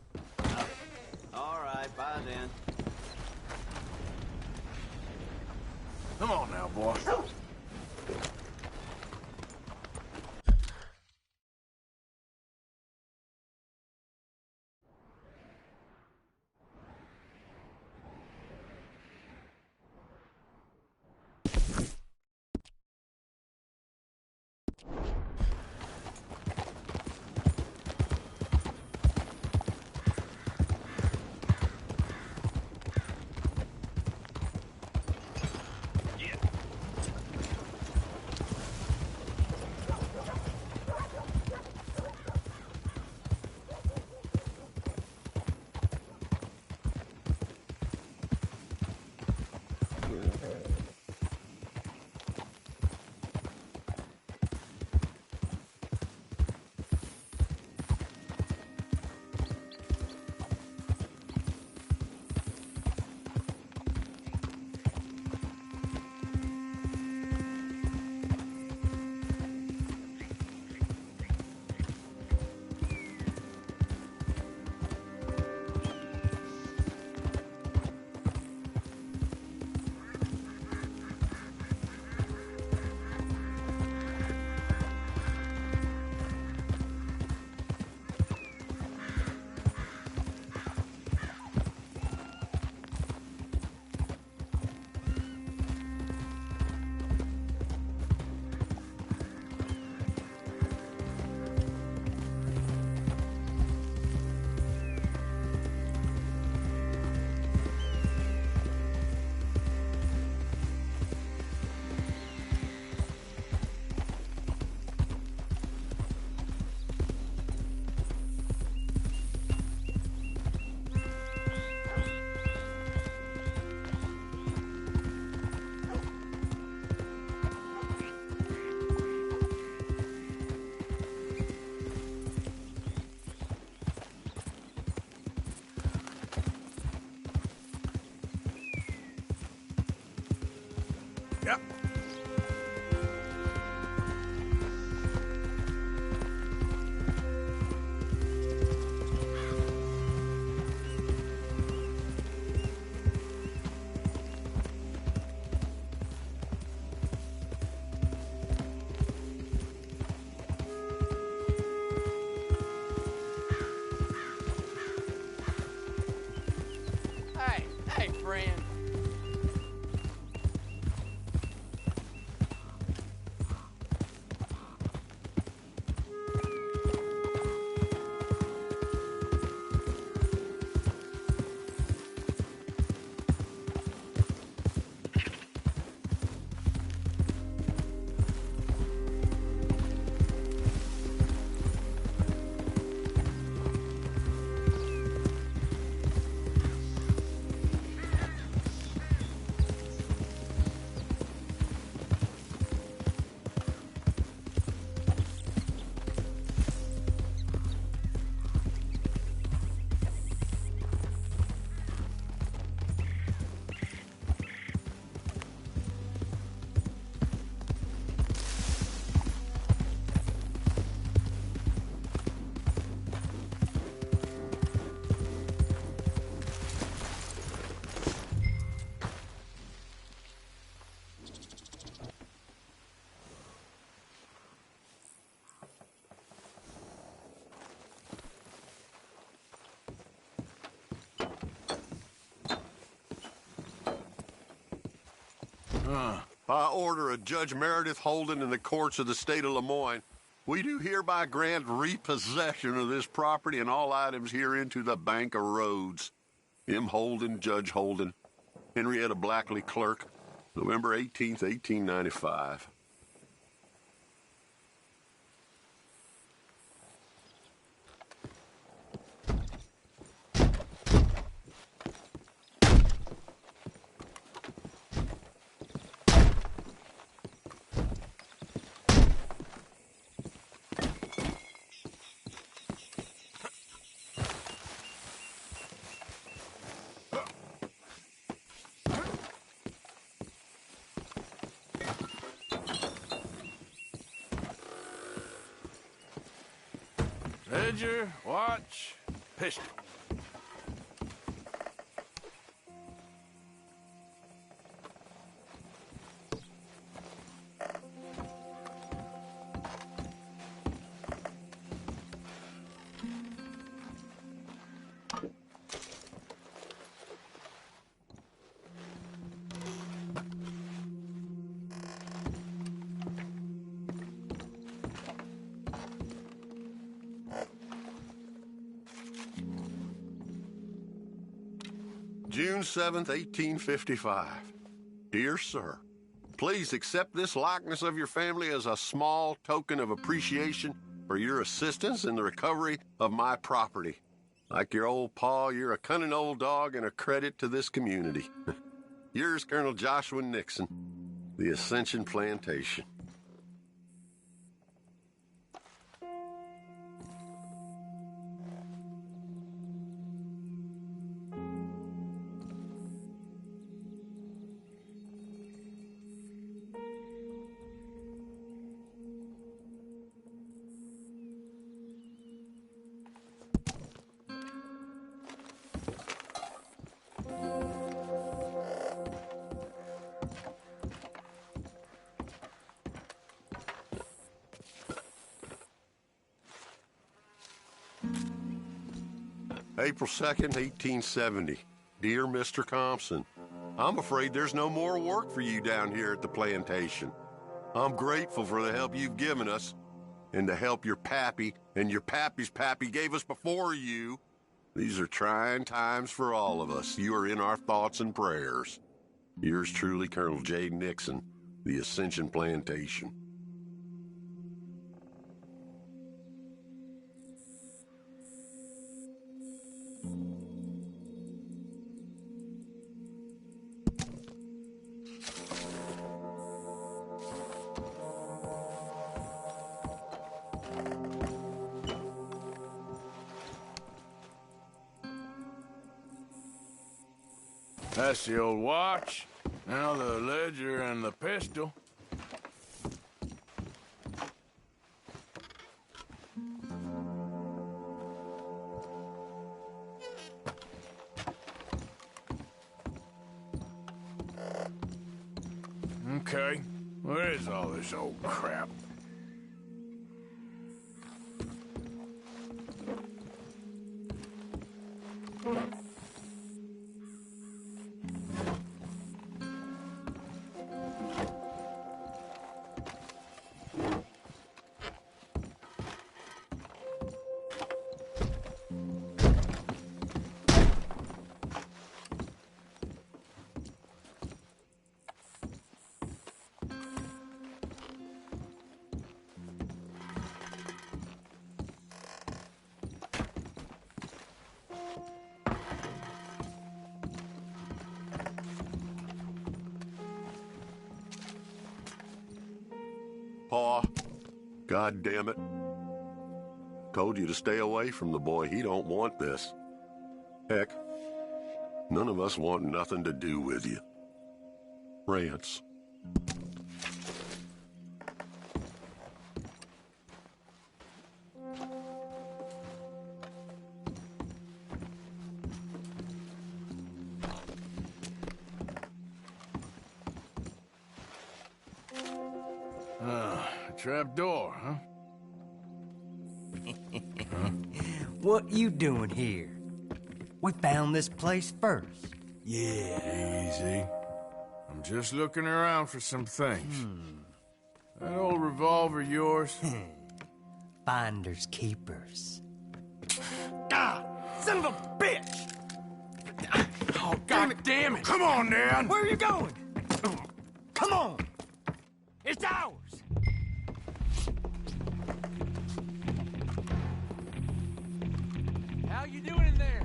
All right, bye then. Come on now, boy. Yep. Hey, friend. By order of Judge Meredith Holden in the courts of the state of Lemoyne, we do hereby grant repossession of this property and all items herein to the Bank of Roads. M. Holden, Judge Holden, Henrietta Blackley, Clerk, November 18th, 1895. Ledger, watch, pistol. June 7th, 1855. Dear Sir, please accept this likeness of your family as a small token of appreciation for your assistance in the recovery of my property. Like your old pa, you're a cunning old dog and a credit to this community. Yours, Colonel Joshua Nixon, the Ascension Plantation. April 2nd, 1870. Dear Mr. Thompson, I'm afraid there's no more work for you down here at the plantation. I'm grateful for the help you've given us, and the help your pappy and your pappy's pappy gave us before you. These are trying times for all of us. You are in our thoughts and prayers. Yours truly, Colonel J. Nixon, the Ascension Plantation. That's the old watch. Now the ledger and the pistol. Okay, where is all this old crap? Pa, God damn it. Told you to stay away from the boy. He don't want this. Heck, none of us want nothing to do with you. Rance. Trap door, huh? What you doing here? We found this place first. Yeah, easy. I'm just looking around for some things. That old revolver yours? Finders keepers. God, son of a bitch! Oh, God damn it! Come on, Dad! Where are you going? Come on! It's ours! How you doing in there?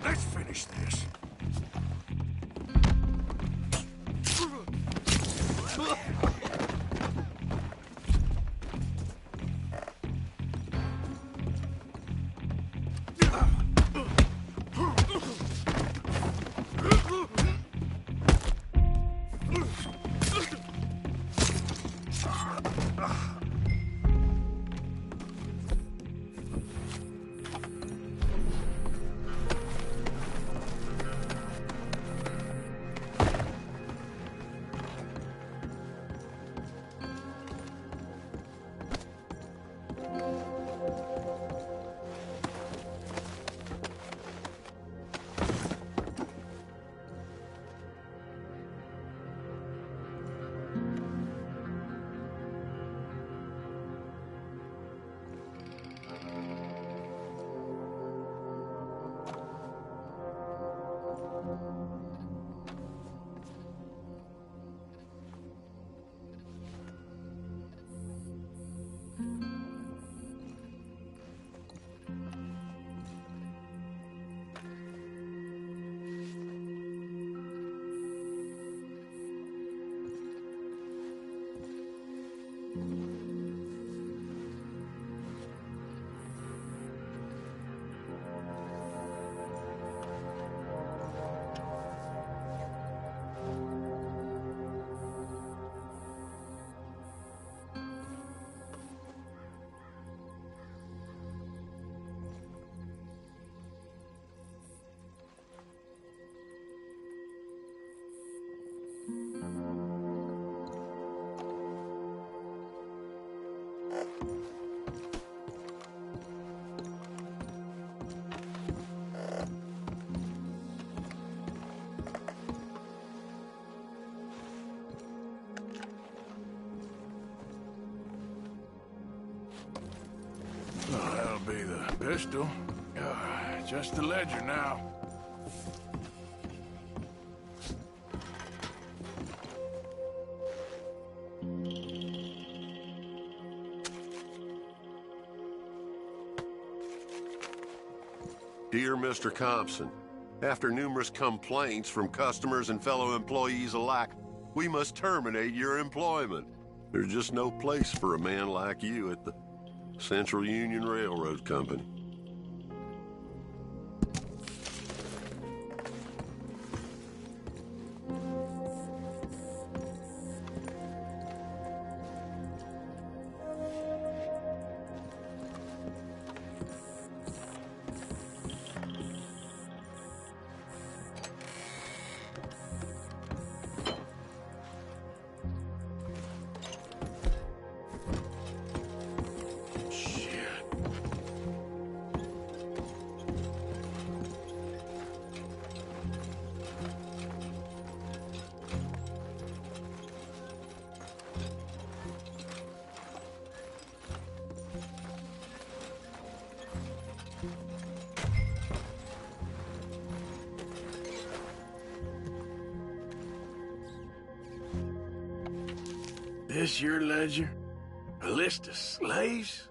Let's finish this. Oh, that'll be the pistol. Just the ledger now. Dear Mr. Compson, after numerous complaints from customers and fellow employees alike, we must terminate your employment. There's just no place for a man like you at the Central Union Railroad Company. This your ledger? A list of slaves?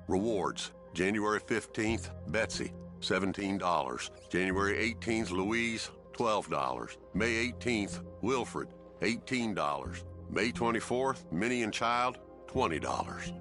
Rewards. January 15th, Betsy, $17. January 18th, Louise, $12. May 18th, Wilfred, $18. May 24th, Minnie and Child, $20.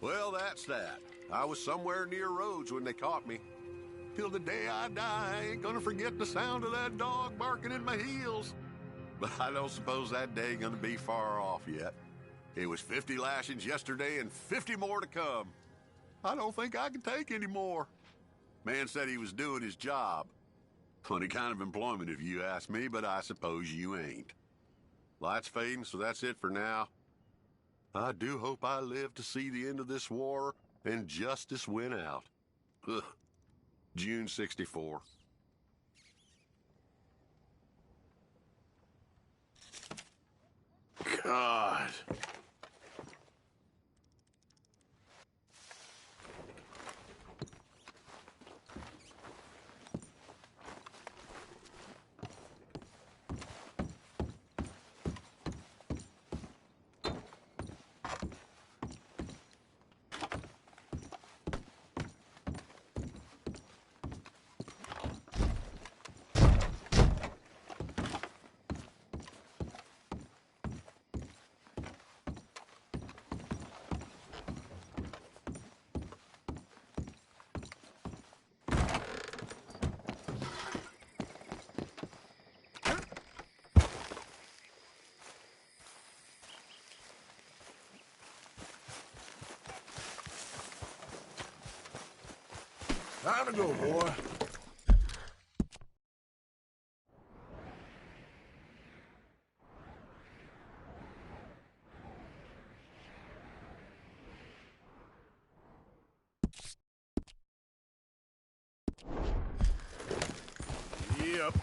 Well, that's that. I was somewhere near Rhodes when they caught me. Till the day I die, I ain't gonna forget the sound of that dog barking in my heels. But I don't suppose that day gonna be far off yet. It was 50 lashings yesterday and 50 more to come. I don't think I can take any more. Man said he was doing his job. Funny kind of employment if you ask me, but I suppose you ain't. Light's fading, so that's it for now. I do hope I live to see the end of this war and justice win out. Ugh. June 64. God. Time to go, boy. Yep.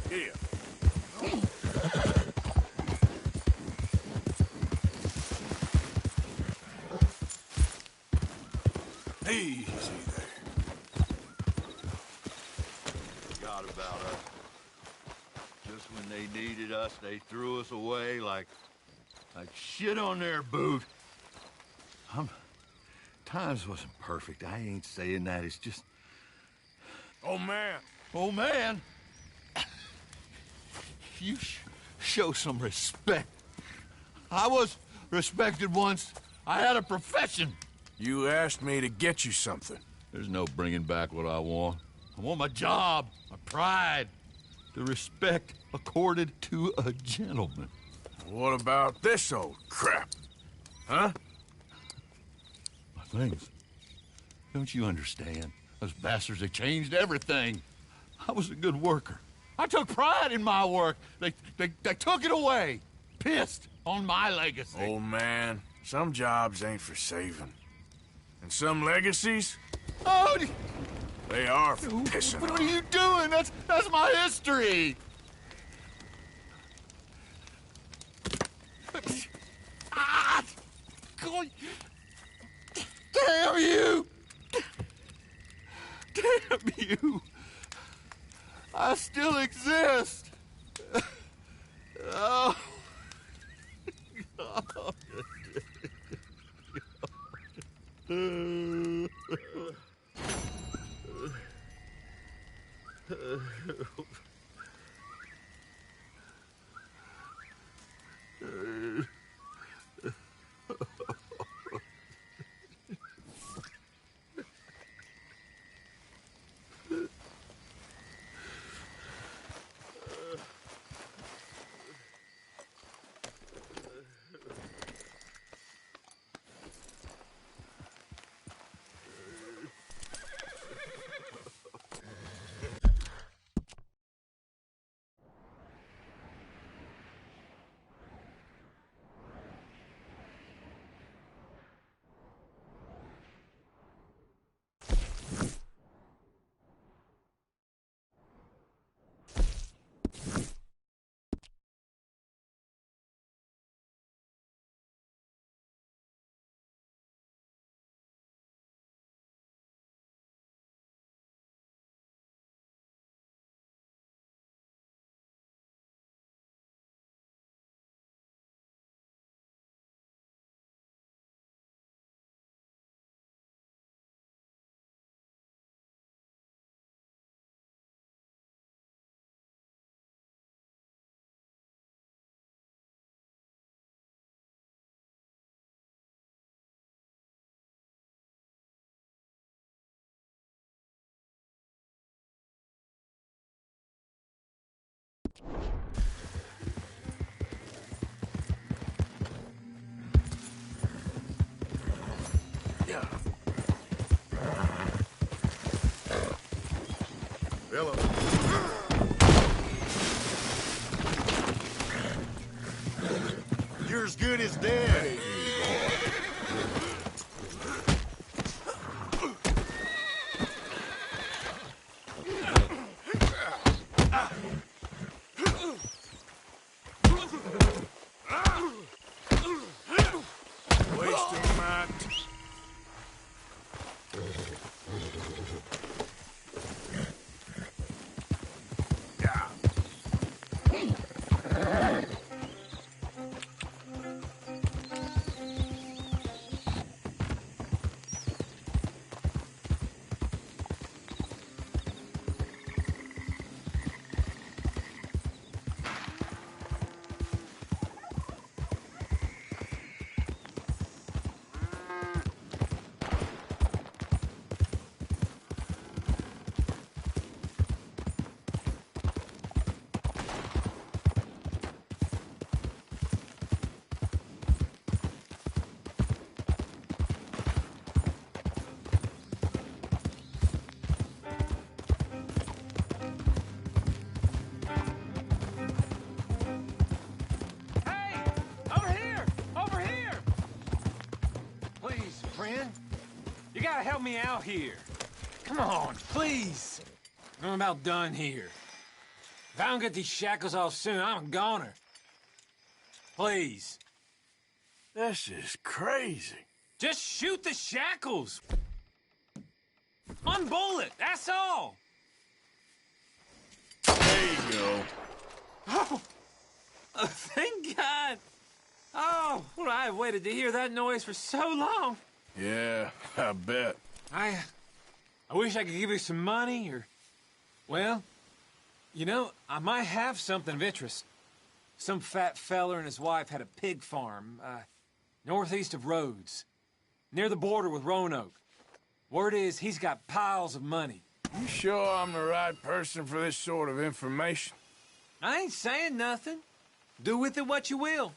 Here. Easy there. Forgot about us. Just when they needed us, they threw us away like shit on their boot. Times wasn't perfect. I ain't saying that. It's just... Oh, man. Oh, man? You show some respect. I was respected once. I had a profession. You asked me to get you something. There's no bringing back what I want. I want my job, my pride, the respect accorded to a gentleman. What about this old crap? Huh? My things. Don't you understand? Those bastards, they changed everything. I was a good worker. I took pride in my work. They took it away. Pissed on my legacy. Oh, man. Some jobs ain't for saving. And some legacies? Oh, they are for pissing What on. are you doing? That's my history. Damn you! Damn you! I still exist! Oh. Hello. You're as good as dead. Wasting my friend. You gotta help me out here. Come on, please. I'm about done here. If I don't get these shackles off soon, I'm a goner. Please. This is crazy. Just shoot the shackles. Unbolt it, that's all. There you go. Oh, thank God. Oh, well, I've waited to hear that noise for so long. Yeah, I bet. I wish I could give you some money, or... Well, you know, I might have something of interest. Some fat feller and his wife had a pig farm, northeast of Rhodes, near the border with Roanoke. Word is, he's got piles of money. You sure I'm the right person for this sort of information? I ain't saying nothing. Do with it what you will.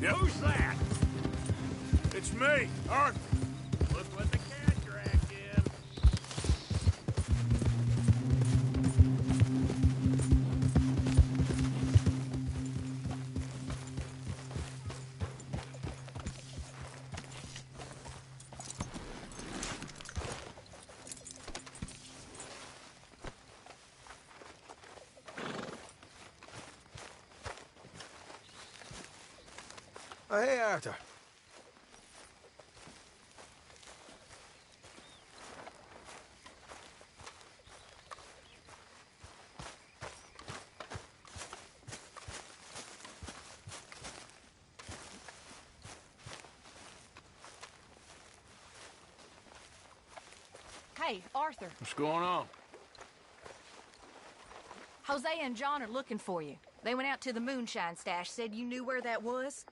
Yep. Who's that? It's me, Arthur. Look what the cat dragged in. Oh, hey, Arthur. Hey, Arthur. What's going on? Jose and John are looking for you. They went out to the moonshine stash, said you knew where that was.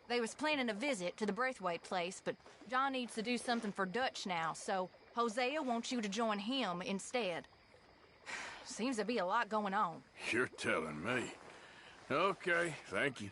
They was planning a visit to the Braithwaite place, but John needs to do something for Dutch now, so Hosea wants you to join him instead. Seems to be a lot going on. You're telling me. Okay, thank you.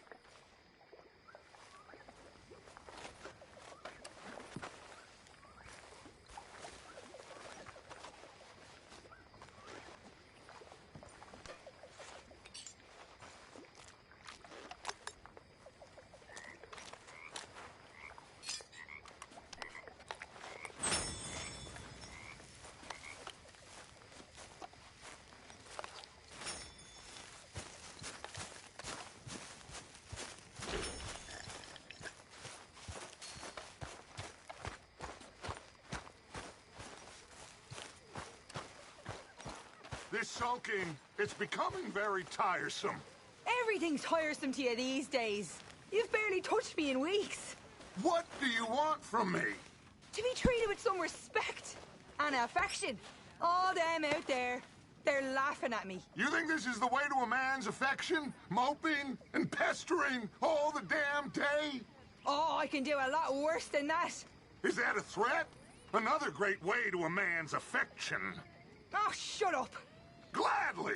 This sulking, it's becoming very tiresome. Everything's tiresome to you these days. You've barely touched me in weeks. What do you want from me? To be treated with some respect and affection. All them out there, they're laughing at me. You think this is the way to a man's affection? Moping and pestering all the damn day? Oh, I can do a lot worse than that. Is that a threat? Another great way to a man's affection. Oh, shut up. Gladly.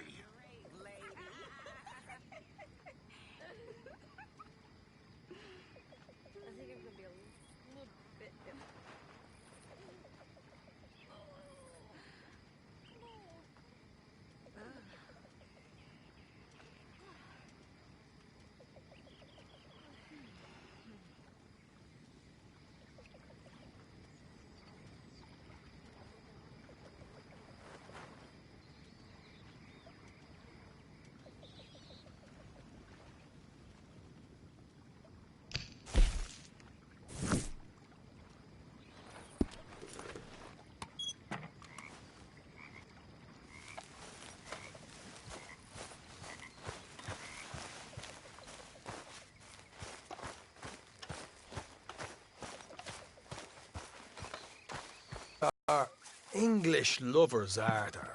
Are English lovers, Arthur.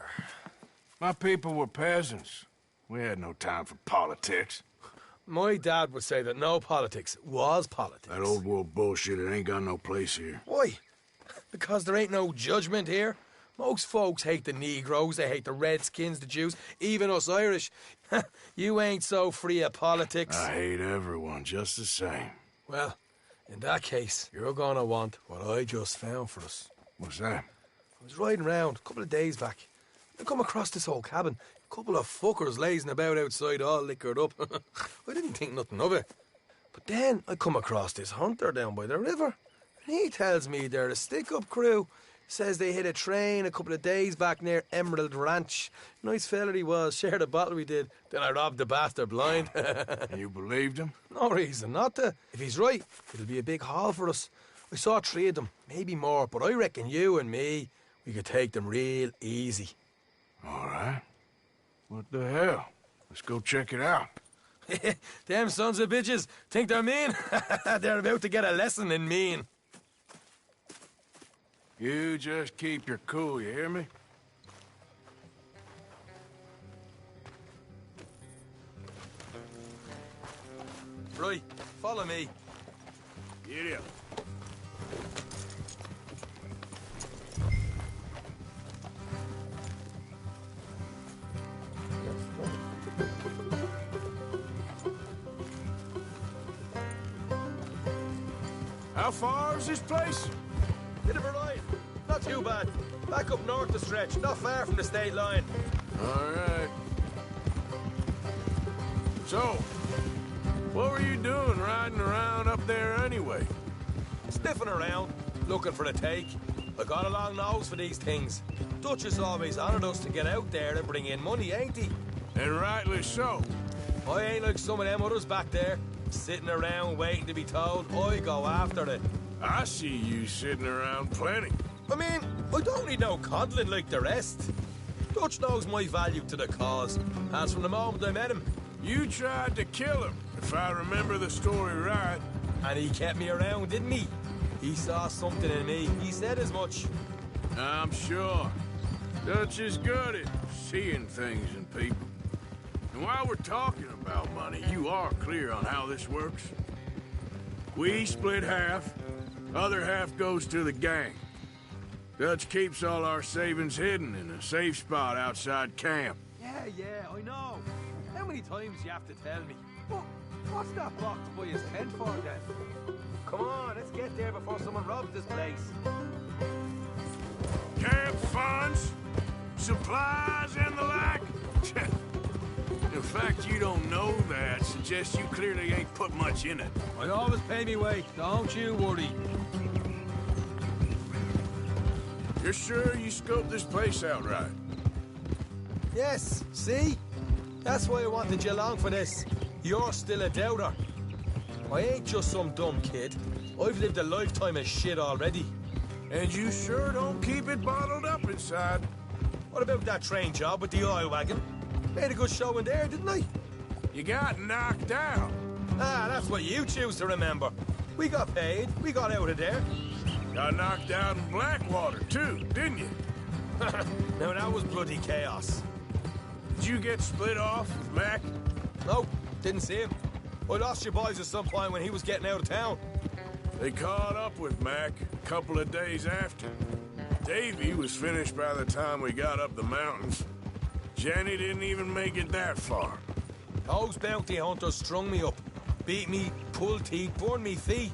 My people were peasants. We had no time for politics. My dad would say that no politics was politics. That old world bullshit, it ain't got no place here. Why? Because there ain't no judgment here. Most folks hate the Negroes, they hate the Redskins, the Jews, even us Irish. You ain't so free of politics. I hate everyone just the same. Well, in that case, you're gonna want what I just found for us. What's that? I was riding around a couple of days back. I come across this old cabin. A couple of fuckers lazing about outside all liquored up. I didn't think nothing of it. But then I come across this hunter down by the river. And he tells me they're a stick-up crew. Says they hit a train a couple of days back near Emerald Ranch. Nice fella he was, shared a bottle we did. Then I robbed the bastard blind. You believed him? No reason not to. If he's right, it'll be a big haul for us. I saw 3 of them, maybe more, but I reckon you and me, we could take them real easy. All right. What the hell? Let's go check it out. Them sons of bitches think they're mean. They're about to get a lesson in mean. You just keep your cool, you hear me? Right, follow me. Giddy up. How far is this place? Bit of a ride. Not too bad. Back up north the stretch, not far from the state line. All right. So, what were you doing riding around up there anyway? Sniffing around, looking for a take. I got a long nose for these things. Dutch has always honored us to get out there and bring in money, ain't he? And rightly so. I ain't like some of them others back there, sitting around waiting to be told. I go after it. I see you sitting around plenty. I mean, I don't need no coddling like the rest. Dutch knows my value to the cause, as from the moment I met him. You tried to kill him, if I remember the story right. And he kept me around, didn't he? He saw something in me. He said as much. I'm sure. Dutch is good at seeing things in people. And while we're talking about money, you are clear on how this works? We split half, other half goes to the gang. Dutch keeps all our savings hidden in a safe spot outside camp. Yeah, I know. How many times you have to tell me? What's that blocked by his tent for then? Come on, let's get there before someone robs this place. Camp funds, supplies, and the like. The fact you don't know that suggests you clearly ain't put much in it. I always pay me weight, don't you worry. You're sure you scoped this place out right? Yes, see? That's why I wanted you along for this. You're still a doubter. I ain't just some dumb kid. I've lived a lifetime of shit already. And you sure don't keep it bottled up inside. What about that train job with the oil wagon? Made a good show in there, didn't I? You got knocked out. Ah, that's what you choose to remember. We got paid. We got out of there. Got knocked out in Blackwater, too, didn't you? Now, that was bloody chaos. Did you get split off with Mac? No, didn't see him. I lost your boys at some point when he was getting out of town. They caught up with Mac a couple of days after. Davy was finished by the time we got up the mountains. Jenny didn't even make it that far. Those bounty hunters strung me up, beat me, pulled teeth, burned me feet.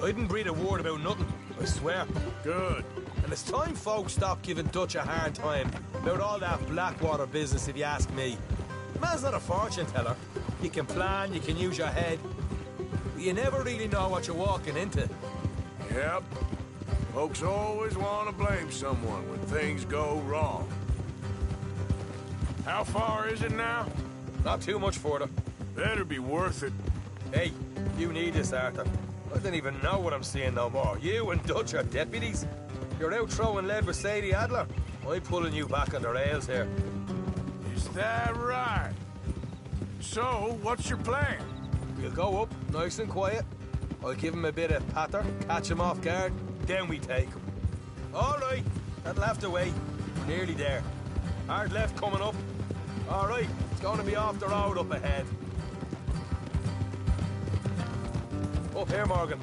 I didn't breathe a word about nothing, I swear. Good. And it's time folks stopped giving Dutch a hard time about all that Blackwater business, if you ask me. The man's not a fortune teller. You can plan, you can use your head, but you never really know what you're walking into. Yep. Folks always want to blame someone when things go wrong. How far is it now? Not too much further. Better be worth it. Hey, you need this, Arthur. I don't even know what I'm seeing no more. You and Dutch are deputies. You're out throwing lead with Sadie Adler. I'm pulling you back on the rails here. Is that right? So, what's your plan? We'll go up, nice and quiet. I'll give him a bit of patter, catch him off guard, then we take him. All right, that'll have to wait. Nearly there. Hard left coming up. All right, it's going to be off the road up ahead. Up here, Morgan.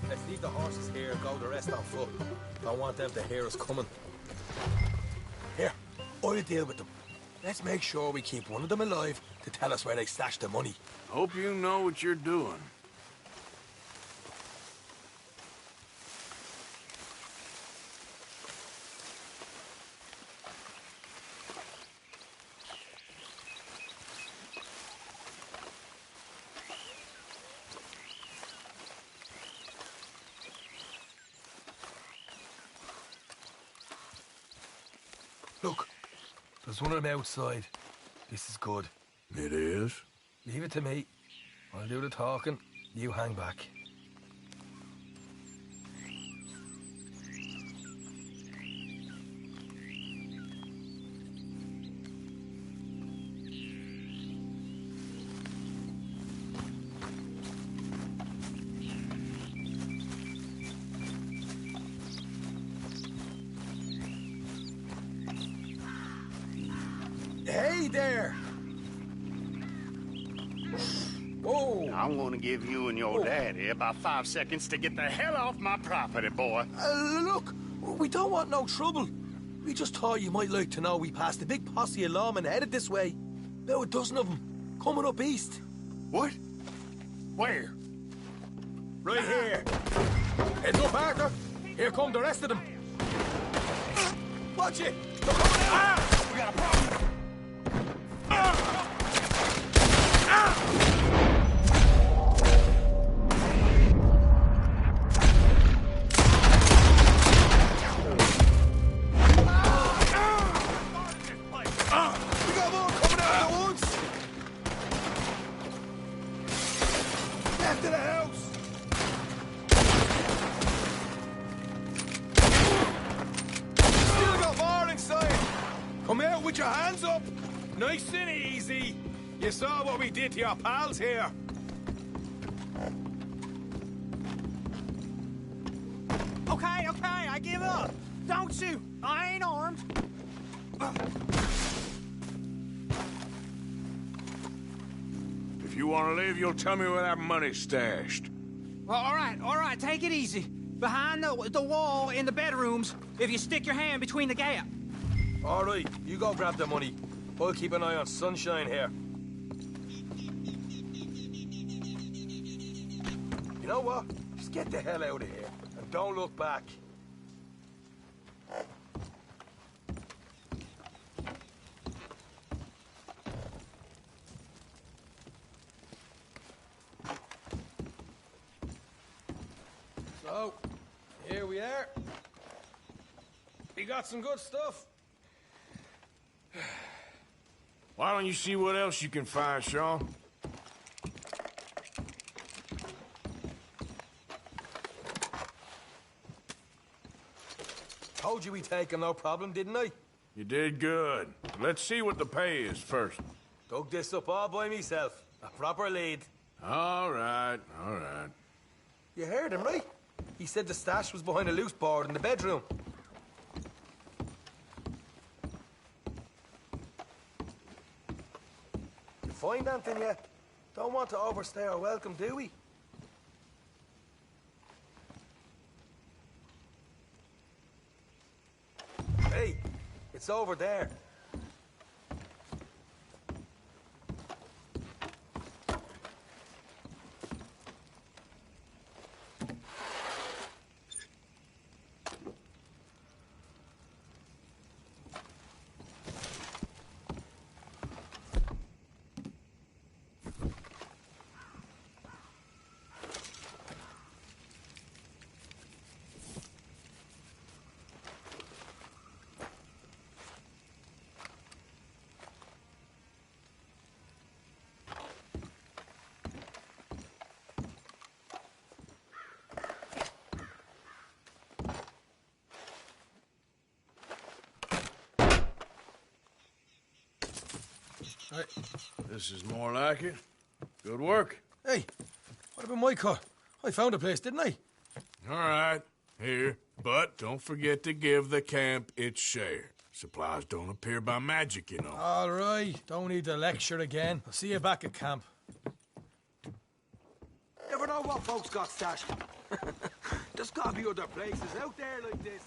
Let's leave the horses here and go the rest on foot. Don't want them to hear us coming. Here, I'll deal with them. Let's make sure we keep one of them alive to tell us where they stashed the money. Hope you know what you're doing. Look, there's one of them outside. This is good. It is? Leave it to me. I'll do the talking. You hang back. Hey there! Whoa! I'm gonna give you and your daddy about 5 seconds to get the hell off my property, boy. Look, we don't want no trouble. We just thought you might like to know we passed a big posse of lawmen headed this way. About a dozen of them, coming up east. What? Where? Right here. Heads up, Arthur. Here come the rest of them. Watch it! They're coming out! We got a problem! We got more coming out at once! Back to the house! Still got more inside! Come out with your hands up! Nice and easy! You saw what we did to your pals here! Okay, I give up. Don't shoot. I ain't armed. If you want to leave, you'll tell me where that money's stashed. Well, all right, take it easy. Behind the wall in the bedrooms, if you stick your hand between the gap. All right, you go grab the money. We'll keep an eye on Sunshine here. You know what? Just get the hell out of here, and don't look back. So, here we are. We got some good stuff. Why don't you see what else you can find, Sean? Told you we'd take him, no problem, didn't I? You did good. Let's see what the pay is first. Dug this up all by myself. A proper lead. All right, all right. You heard him, right? He said the stash was behind a loose board in the bedroom. You find anything yet? Don't want to overstay our welcome, do we? Hey, it's over there. Right. This is more like it. Good work. Hey, what about my car? I found a place, didn't I? All right, here. But don't forget to give the camp its share. Supplies don't appear by magic, you know. All right, don't need to lecture again. I'll see you back at camp. Never know what folks got stashed. There's gotta be other places out there like this.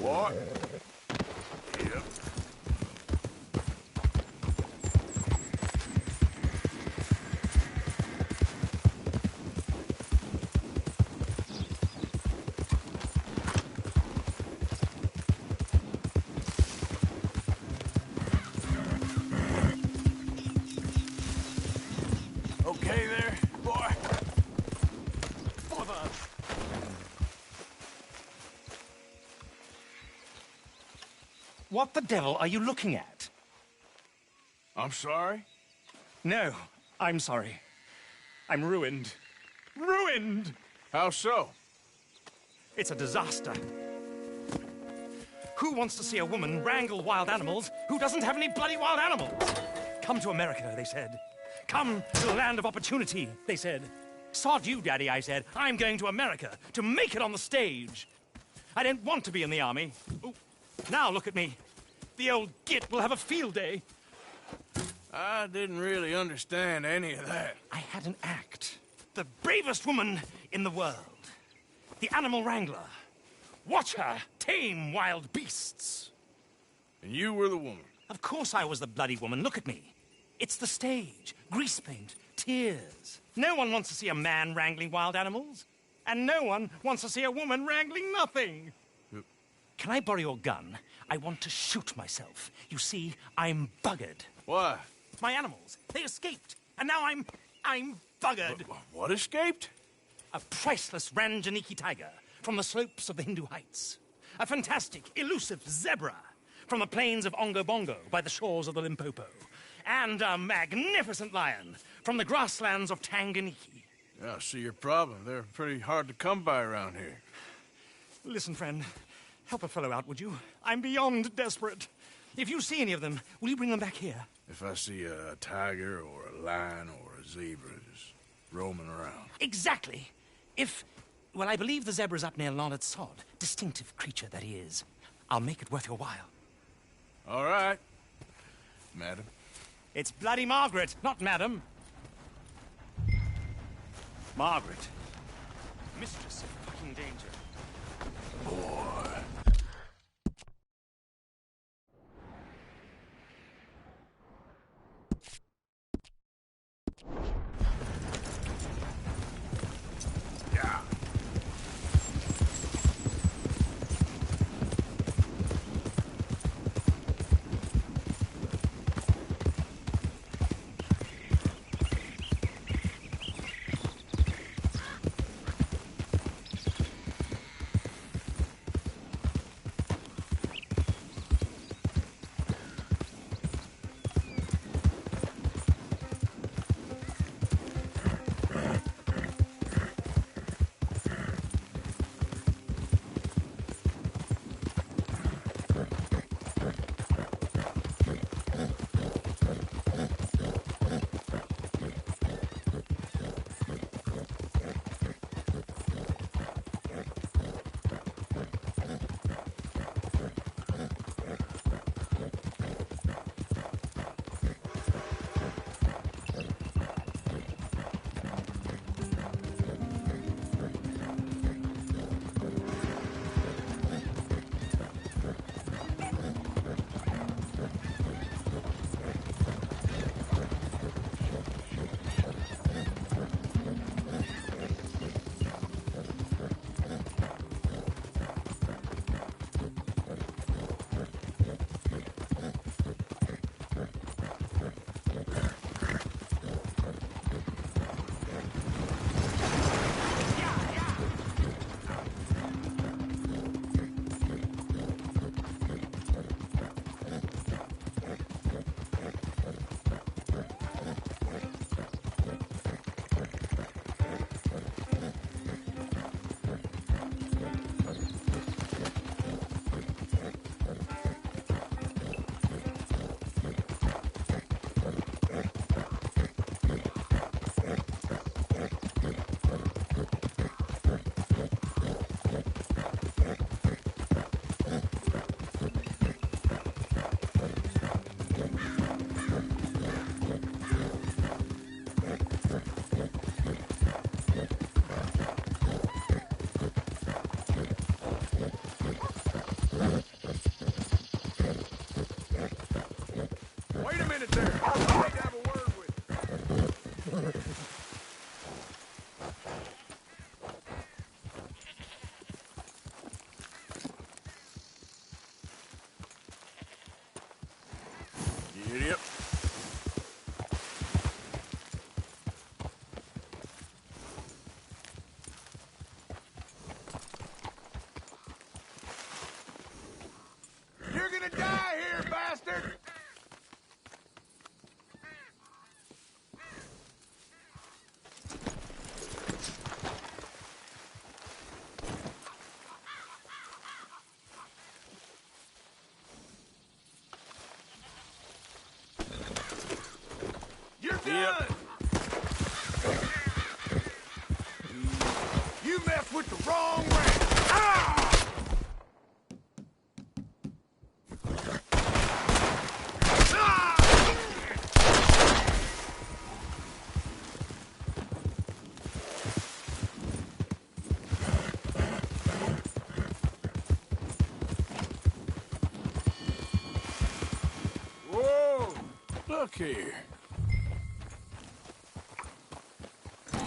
What? Yep. okay there, boy? Father! What the devil are you looking at? I'm sorry? No, I'm sorry. I'm ruined. Ruined! How so? It's a disaster. Who wants to see a woman wrangle wild animals who doesn't have any bloody wild animals? Come to America, they said. Come to the land of opportunity, they said. Sod you, Daddy, I said. I'm going to America to make it on the stage. I don't want to be in the army. Ooh, now look at me. The old git will have a field day. I didn't really understand any of that. I had an act. The bravest woman in the world. The animal wrangler. Watch her tame wild beasts. And you were the woman? Of course I was the bloody woman. Look at me. It's the stage. Grease paint. Tears. No one wants to see a man wrangling wild animals. And no one wants to see a woman wrangling nothing. Can I borrow your gun? I want to shoot myself. You see, I'm buggered. Why? My animals. They escaped. And now I'm buggered. What escaped? A priceless Ranjaniki tiger from the slopes of the Hindu Heights. A fantastic, elusive zebra from the plains of Ongo Bongo by the shores of the Limpopo. And a magnificent lion from the grasslands of Tanganyika. Yeah, I see your problem. They're pretty hard to come by around here. Listen, friend. Help a fellow out, would you? I'm beyond desperate. If you see any of them, will you bring them back here? If I see a tiger or a lion or a zebra just roaming around. Exactly. Well, I believe the zebra's up near Leonard Sod. Distinctive creature that he is. I'll make it worth your while. All right, madam. It's bloody Margaret, not madam. Margaret. Mistress of fucking danger. Boy. Yep. You messed with the wrong man. Ah! Whoa! Look here.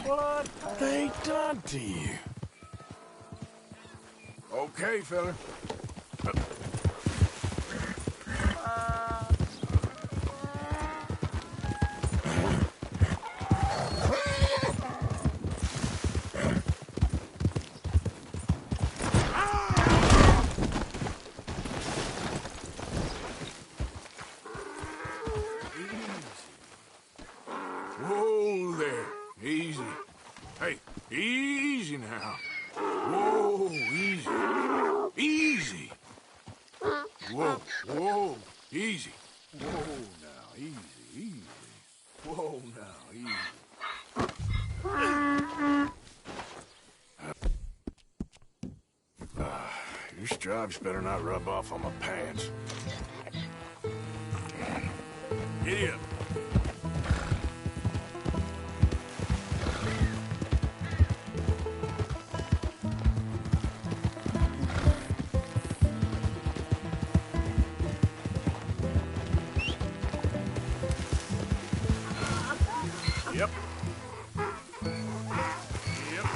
What they done to you? Okay, fella. Whoa there. Easy. Hey, easy now. Whoa, easy. Easy. Whoa, whoa, easy. Whoa now, easy, easy. Whoa now, easy. Your stripes better not rub off on my pants. Giddy up. Yep. Yep.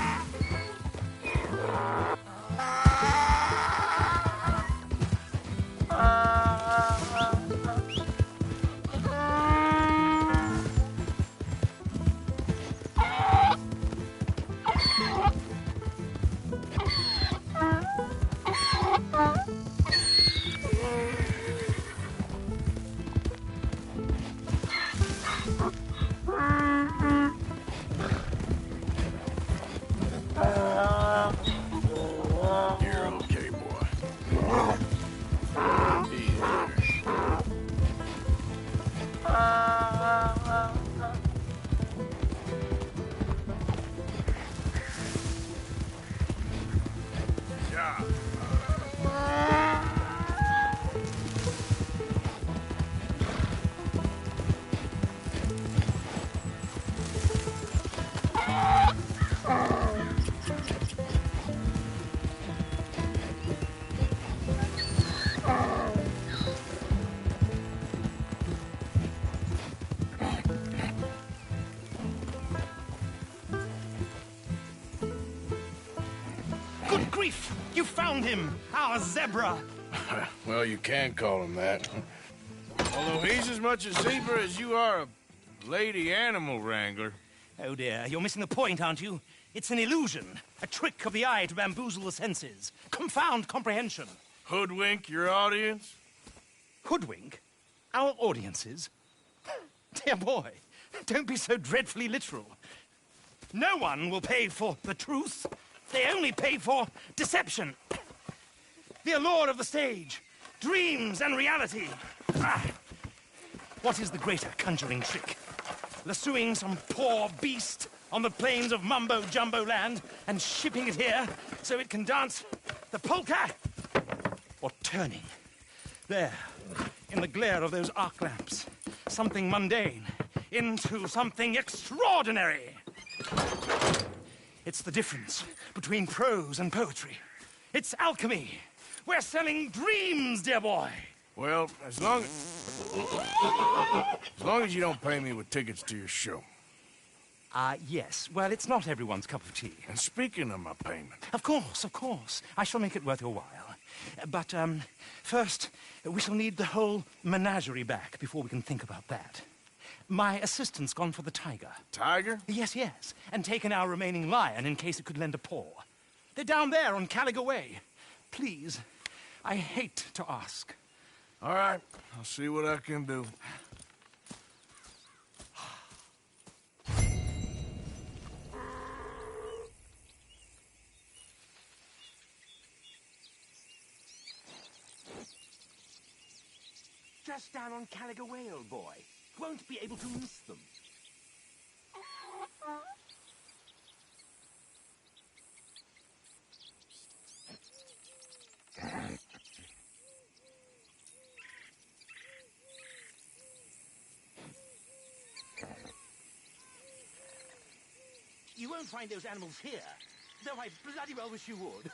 You're okay, boy. Easy there. Yeah. Good grief! You found him! Our zebra! Well, you can call him that. Although he's as much a zebra as you are a lady animal wrangler. Oh dear, you're missing the point, aren't you? It's an illusion. A trick of the eye to bamboozle the senses. Confound comprehension. Hoodwink your audience? Hoodwink? Our audiences? Dear boy, don't be so dreadfully literal. No one will pay for the truth. They only pay for deception. The allure of the stage, dreams and reality. Ah. What is the greater conjuring trick? Lassoing some poor beast on the plains of mumbo-jumbo land and shipping it here so it can dance the polka? Or turning, there, in the glare of those arc lamps, something mundane into something extraordinary? It's the difference between prose and poetry. It's alchemy. We're selling dreams, dear boy. Well, as long as you don't pay me with tickets to your show. Yes. Well, it's not everyone's cup of tea. And speaking of my payment... Of course, of course. I shall make it worth your while. But, first, we shall need the whole menagerie back before we can think about that. My assistant's gone for the tiger. Tiger? Yes, yes. And taken our remaining lion in case it could lend a paw. They're down there on Caliga Way. Please, I hate to ask. All right, I'll see what I can do. Just down on Caliga Way, old boy. Won't be able to miss them. You won't find those animals here, though I bloody well wish you would.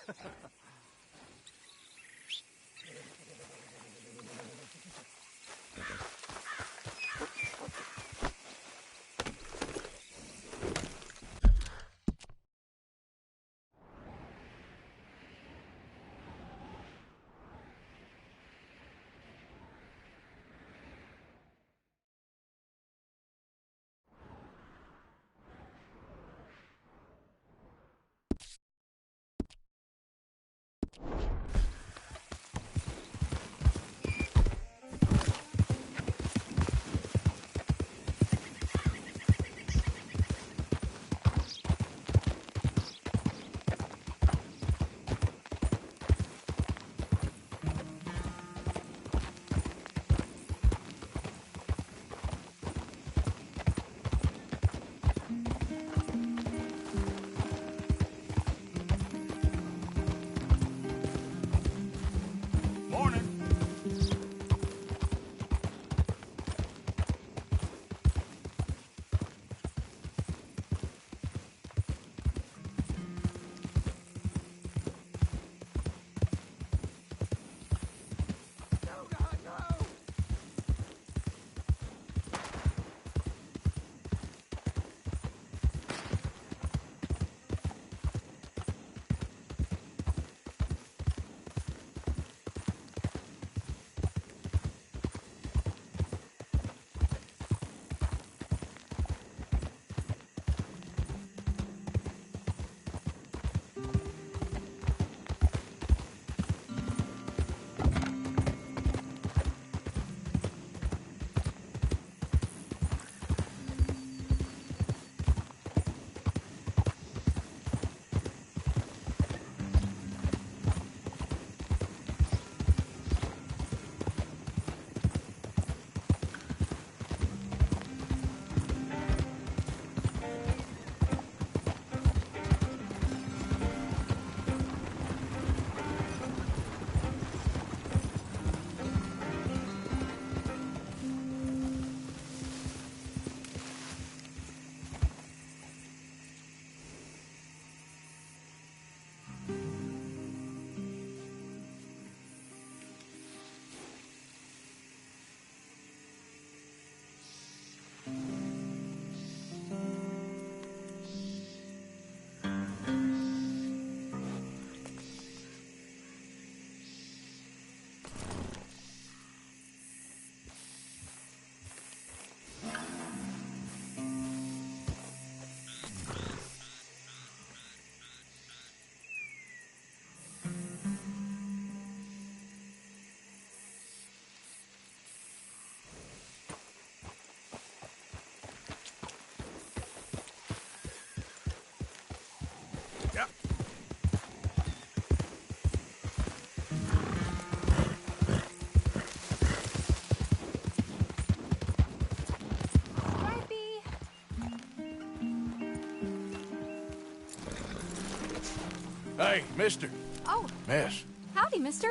Hey, mister. Oh. Miss. Howdy, mister.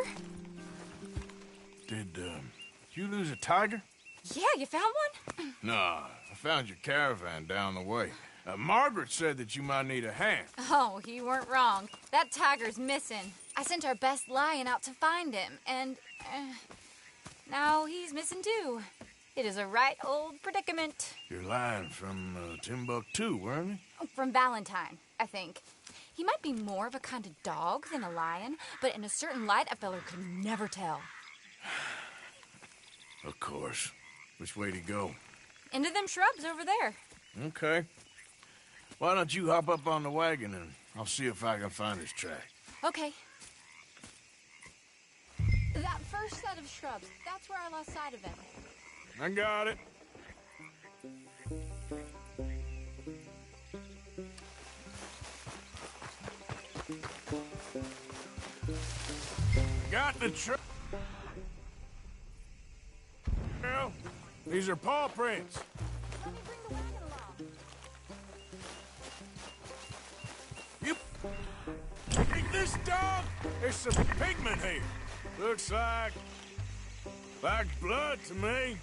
Did you lose a tiger? Yeah, you found one? Nah, I found your caravan down the way. Margaret said that you might need a hand. Oh, you weren't wrong. That tiger's missing. I sent our best lion out to find him, and now he's missing too. It is a right old predicament. Your lion from Timbuktu, weren't he? From Valentine, I think. He might be more of a kind of dog than a lion, but in a certain light, a feller could never tell. Of course. Which way to go? Into them shrubs over there. Okay. Why don't you hop up on the wagon and I'll see if I can find his track. Okay. That first set of shrubs, that's where I lost sight of him. I got it. Got the trail. These are paw prints. this dog? There's some pigment here. Looks like blood to me.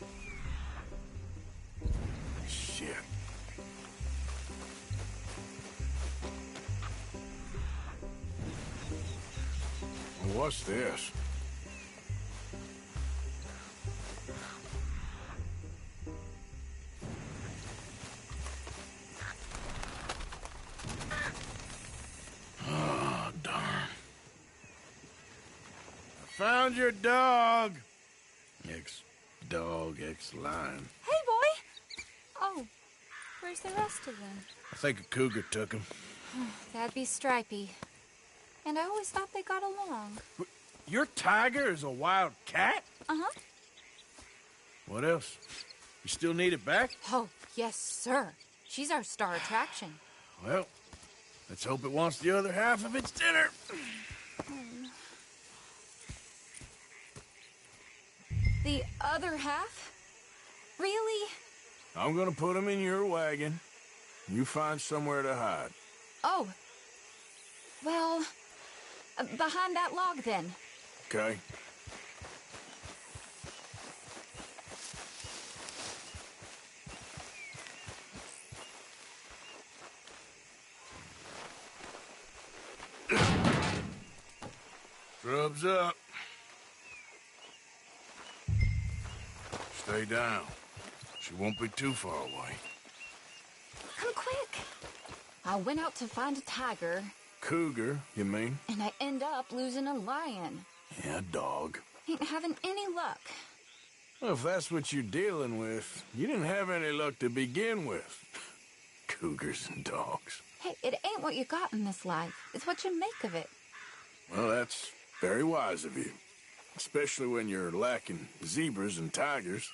Shit. Well, what's this? Oh, darn. I found your dog. Ex-dog, ex-lion. Hey, boy! Oh, where's the rest of them? I think a cougar took him. That'd be Stripey. And I always thought they got along. Your tiger is a wild cat? Uh-huh. What else? You still need it back? Oh, yes, sir. She's our star attraction. Well, let's hope it wants the other half of its dinner. The other half? Really? I'm gonna put him in your wagon. You find somewhere to hide. Oh. Well, behind that log, then. Okay. Grub's up. Stay down. She won't be too far away. Come quick. I went out to find a tiger. Cougar, you mean? And I end up losing a lion. Yeah, dog. Ain't having any luck. Well, if that's what you're dealing with, you didn't have any luck to begin with. Cougars and dogs. Hey, it ain't what you got in this life. It's what you make of it. Well, that's very wise of you. Especially when you're lacking zebras and tigers.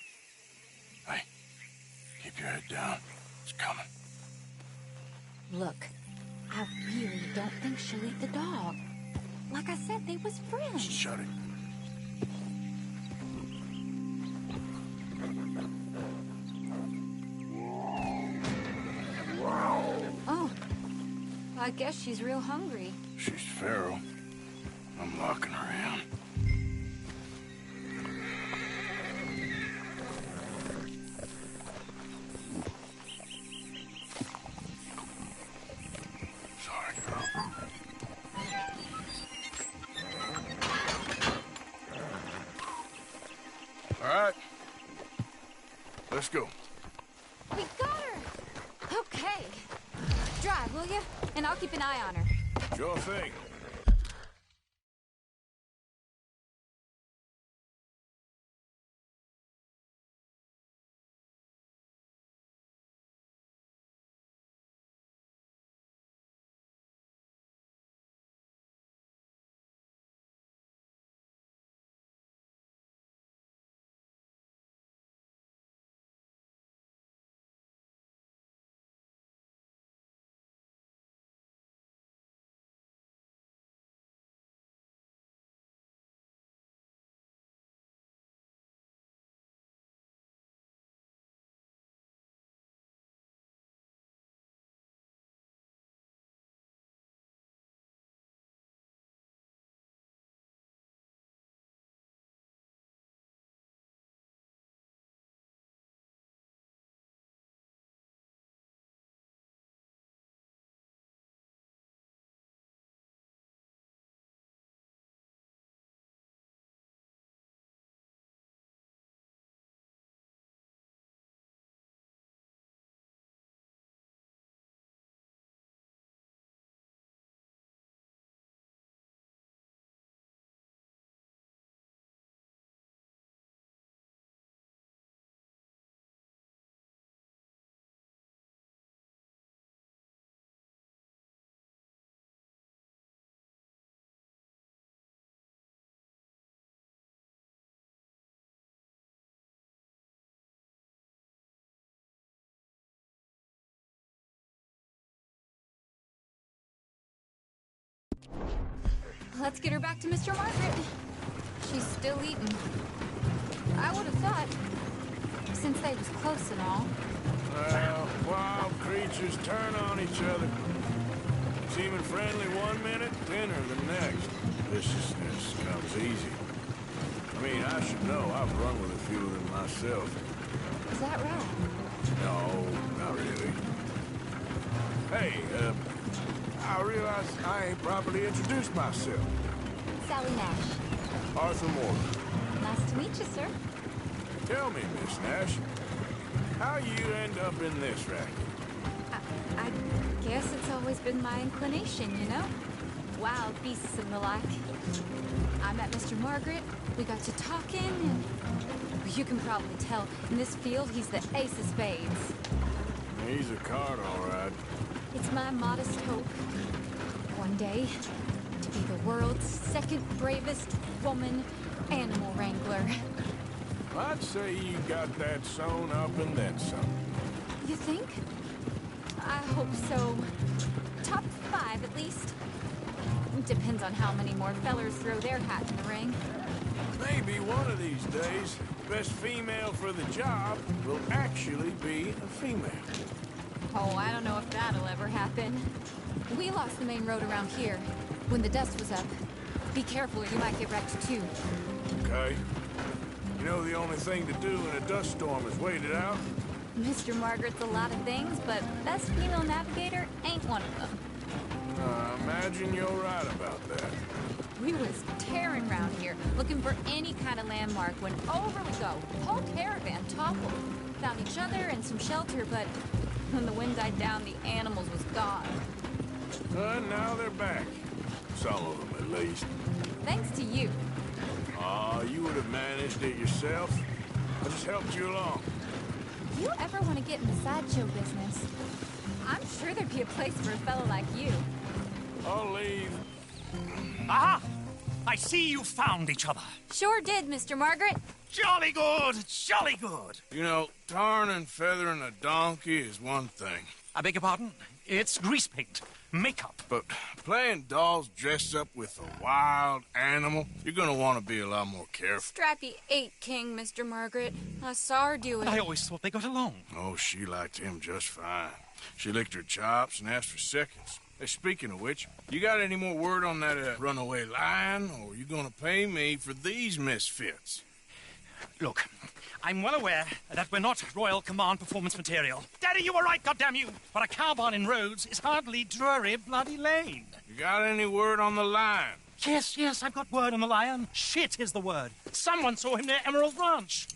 Hey, keep your head down. It's coming. Look, I really don't think she'll eat the dog. Like I said, they was friends. Shut it. Oh, I guess she's real hungry. She's feral. I'm locking her in. Sorry, girl. All right. Let's go. We got her! Okay. Drive, will you? And I'll keep an eye on her. Sure thing. Let's get her back to Mr. Margaret. She's still eating. I would have thought, since they was close and all. Well, wild creatures turn on each other. seeming friendly one minute, dinner the next. Viciousness comes easy. I mean, I should know. I've run with a few of them myself. Is that right? No, not really. Hey, I realize I ain't properly introduced myself. Sally Nash. Arthur Morgan. Nice to meet you, sir. Tell me, Miss Nash, how you end up in this racket? I guess it's always been my inclination, you know? Wild beasts and the like. I met Mr. Margaret, we got to talking, and you can probably tell, in this field, he's the ace of spades. He's a card, all right. It's my modest hope, one day, to be the world's second bravest woman animal wrangler. I'd say you got that sewn up and then some. You think? I hope so. Top 5, at least. Depends on how many more fellers throw their hat in the ring. Maybe one of these days, the best female for the job will actually be a female. Oh, I don't know if that'll ever happen. We lost the main road around here when the dust was up. Be careful, you might get wrecked too. Okay. You know the only thing to do in a dust storm is wait it out? Mr. Margaret's a lot of things, but best female navigator ain't one of them. I imagine you're right about that. We was tearing around here, looking for any kind of landmark when over we go. Whole caravan toppled. Found each other and some shelter, but when the wind died down, the animals was gone. Now they're back. Some of them, at least. Thanks to you. Aw, you would have managed it yourself. I just helped you along. If you ever want to get in the sideshow business, I'm sure there'd be a place for a fellow like you. I'll leave. Aha! I see you found each other. Sure did, Mr. Margaret. Jolly good, jolly good. You know, tarring and feathering a donkey is one thing. I beg your pardon? It's grease paint, makeup. But playing dolls dressed up with a wild animal, you're gonna want to be a lot more careful. Strappy ate King, Mr. Margaret. I saw her do it. I always thought they got along. Oh, she liked him just fine. She licked her chops and asked for seconds. Hey, speaking of which, you got any more word on that runaway lion, or are you gonna pay me for these misfits? Look, I'm well aware that we're not Royal Command performance material. Daddy, you were right, goddamn you! But a cow barn in Rhodes is hardly Drury Bloody Lane. You got any word on the lion? Yes, I've got word on the lion. Shit is the word. Someone saw him near Emerald Ranch.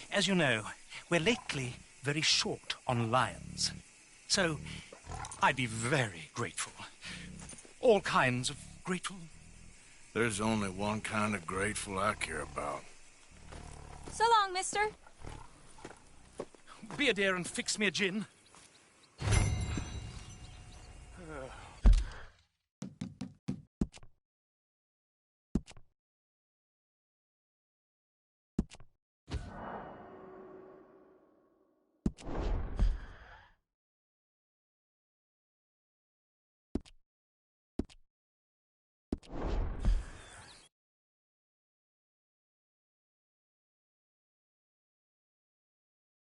As you know, we're lately very short on lions. So, I'd be very grateful. All kinds of grateful. There's only one kind of grateful I care about. So long, mister. Be a dear and fix me a gin.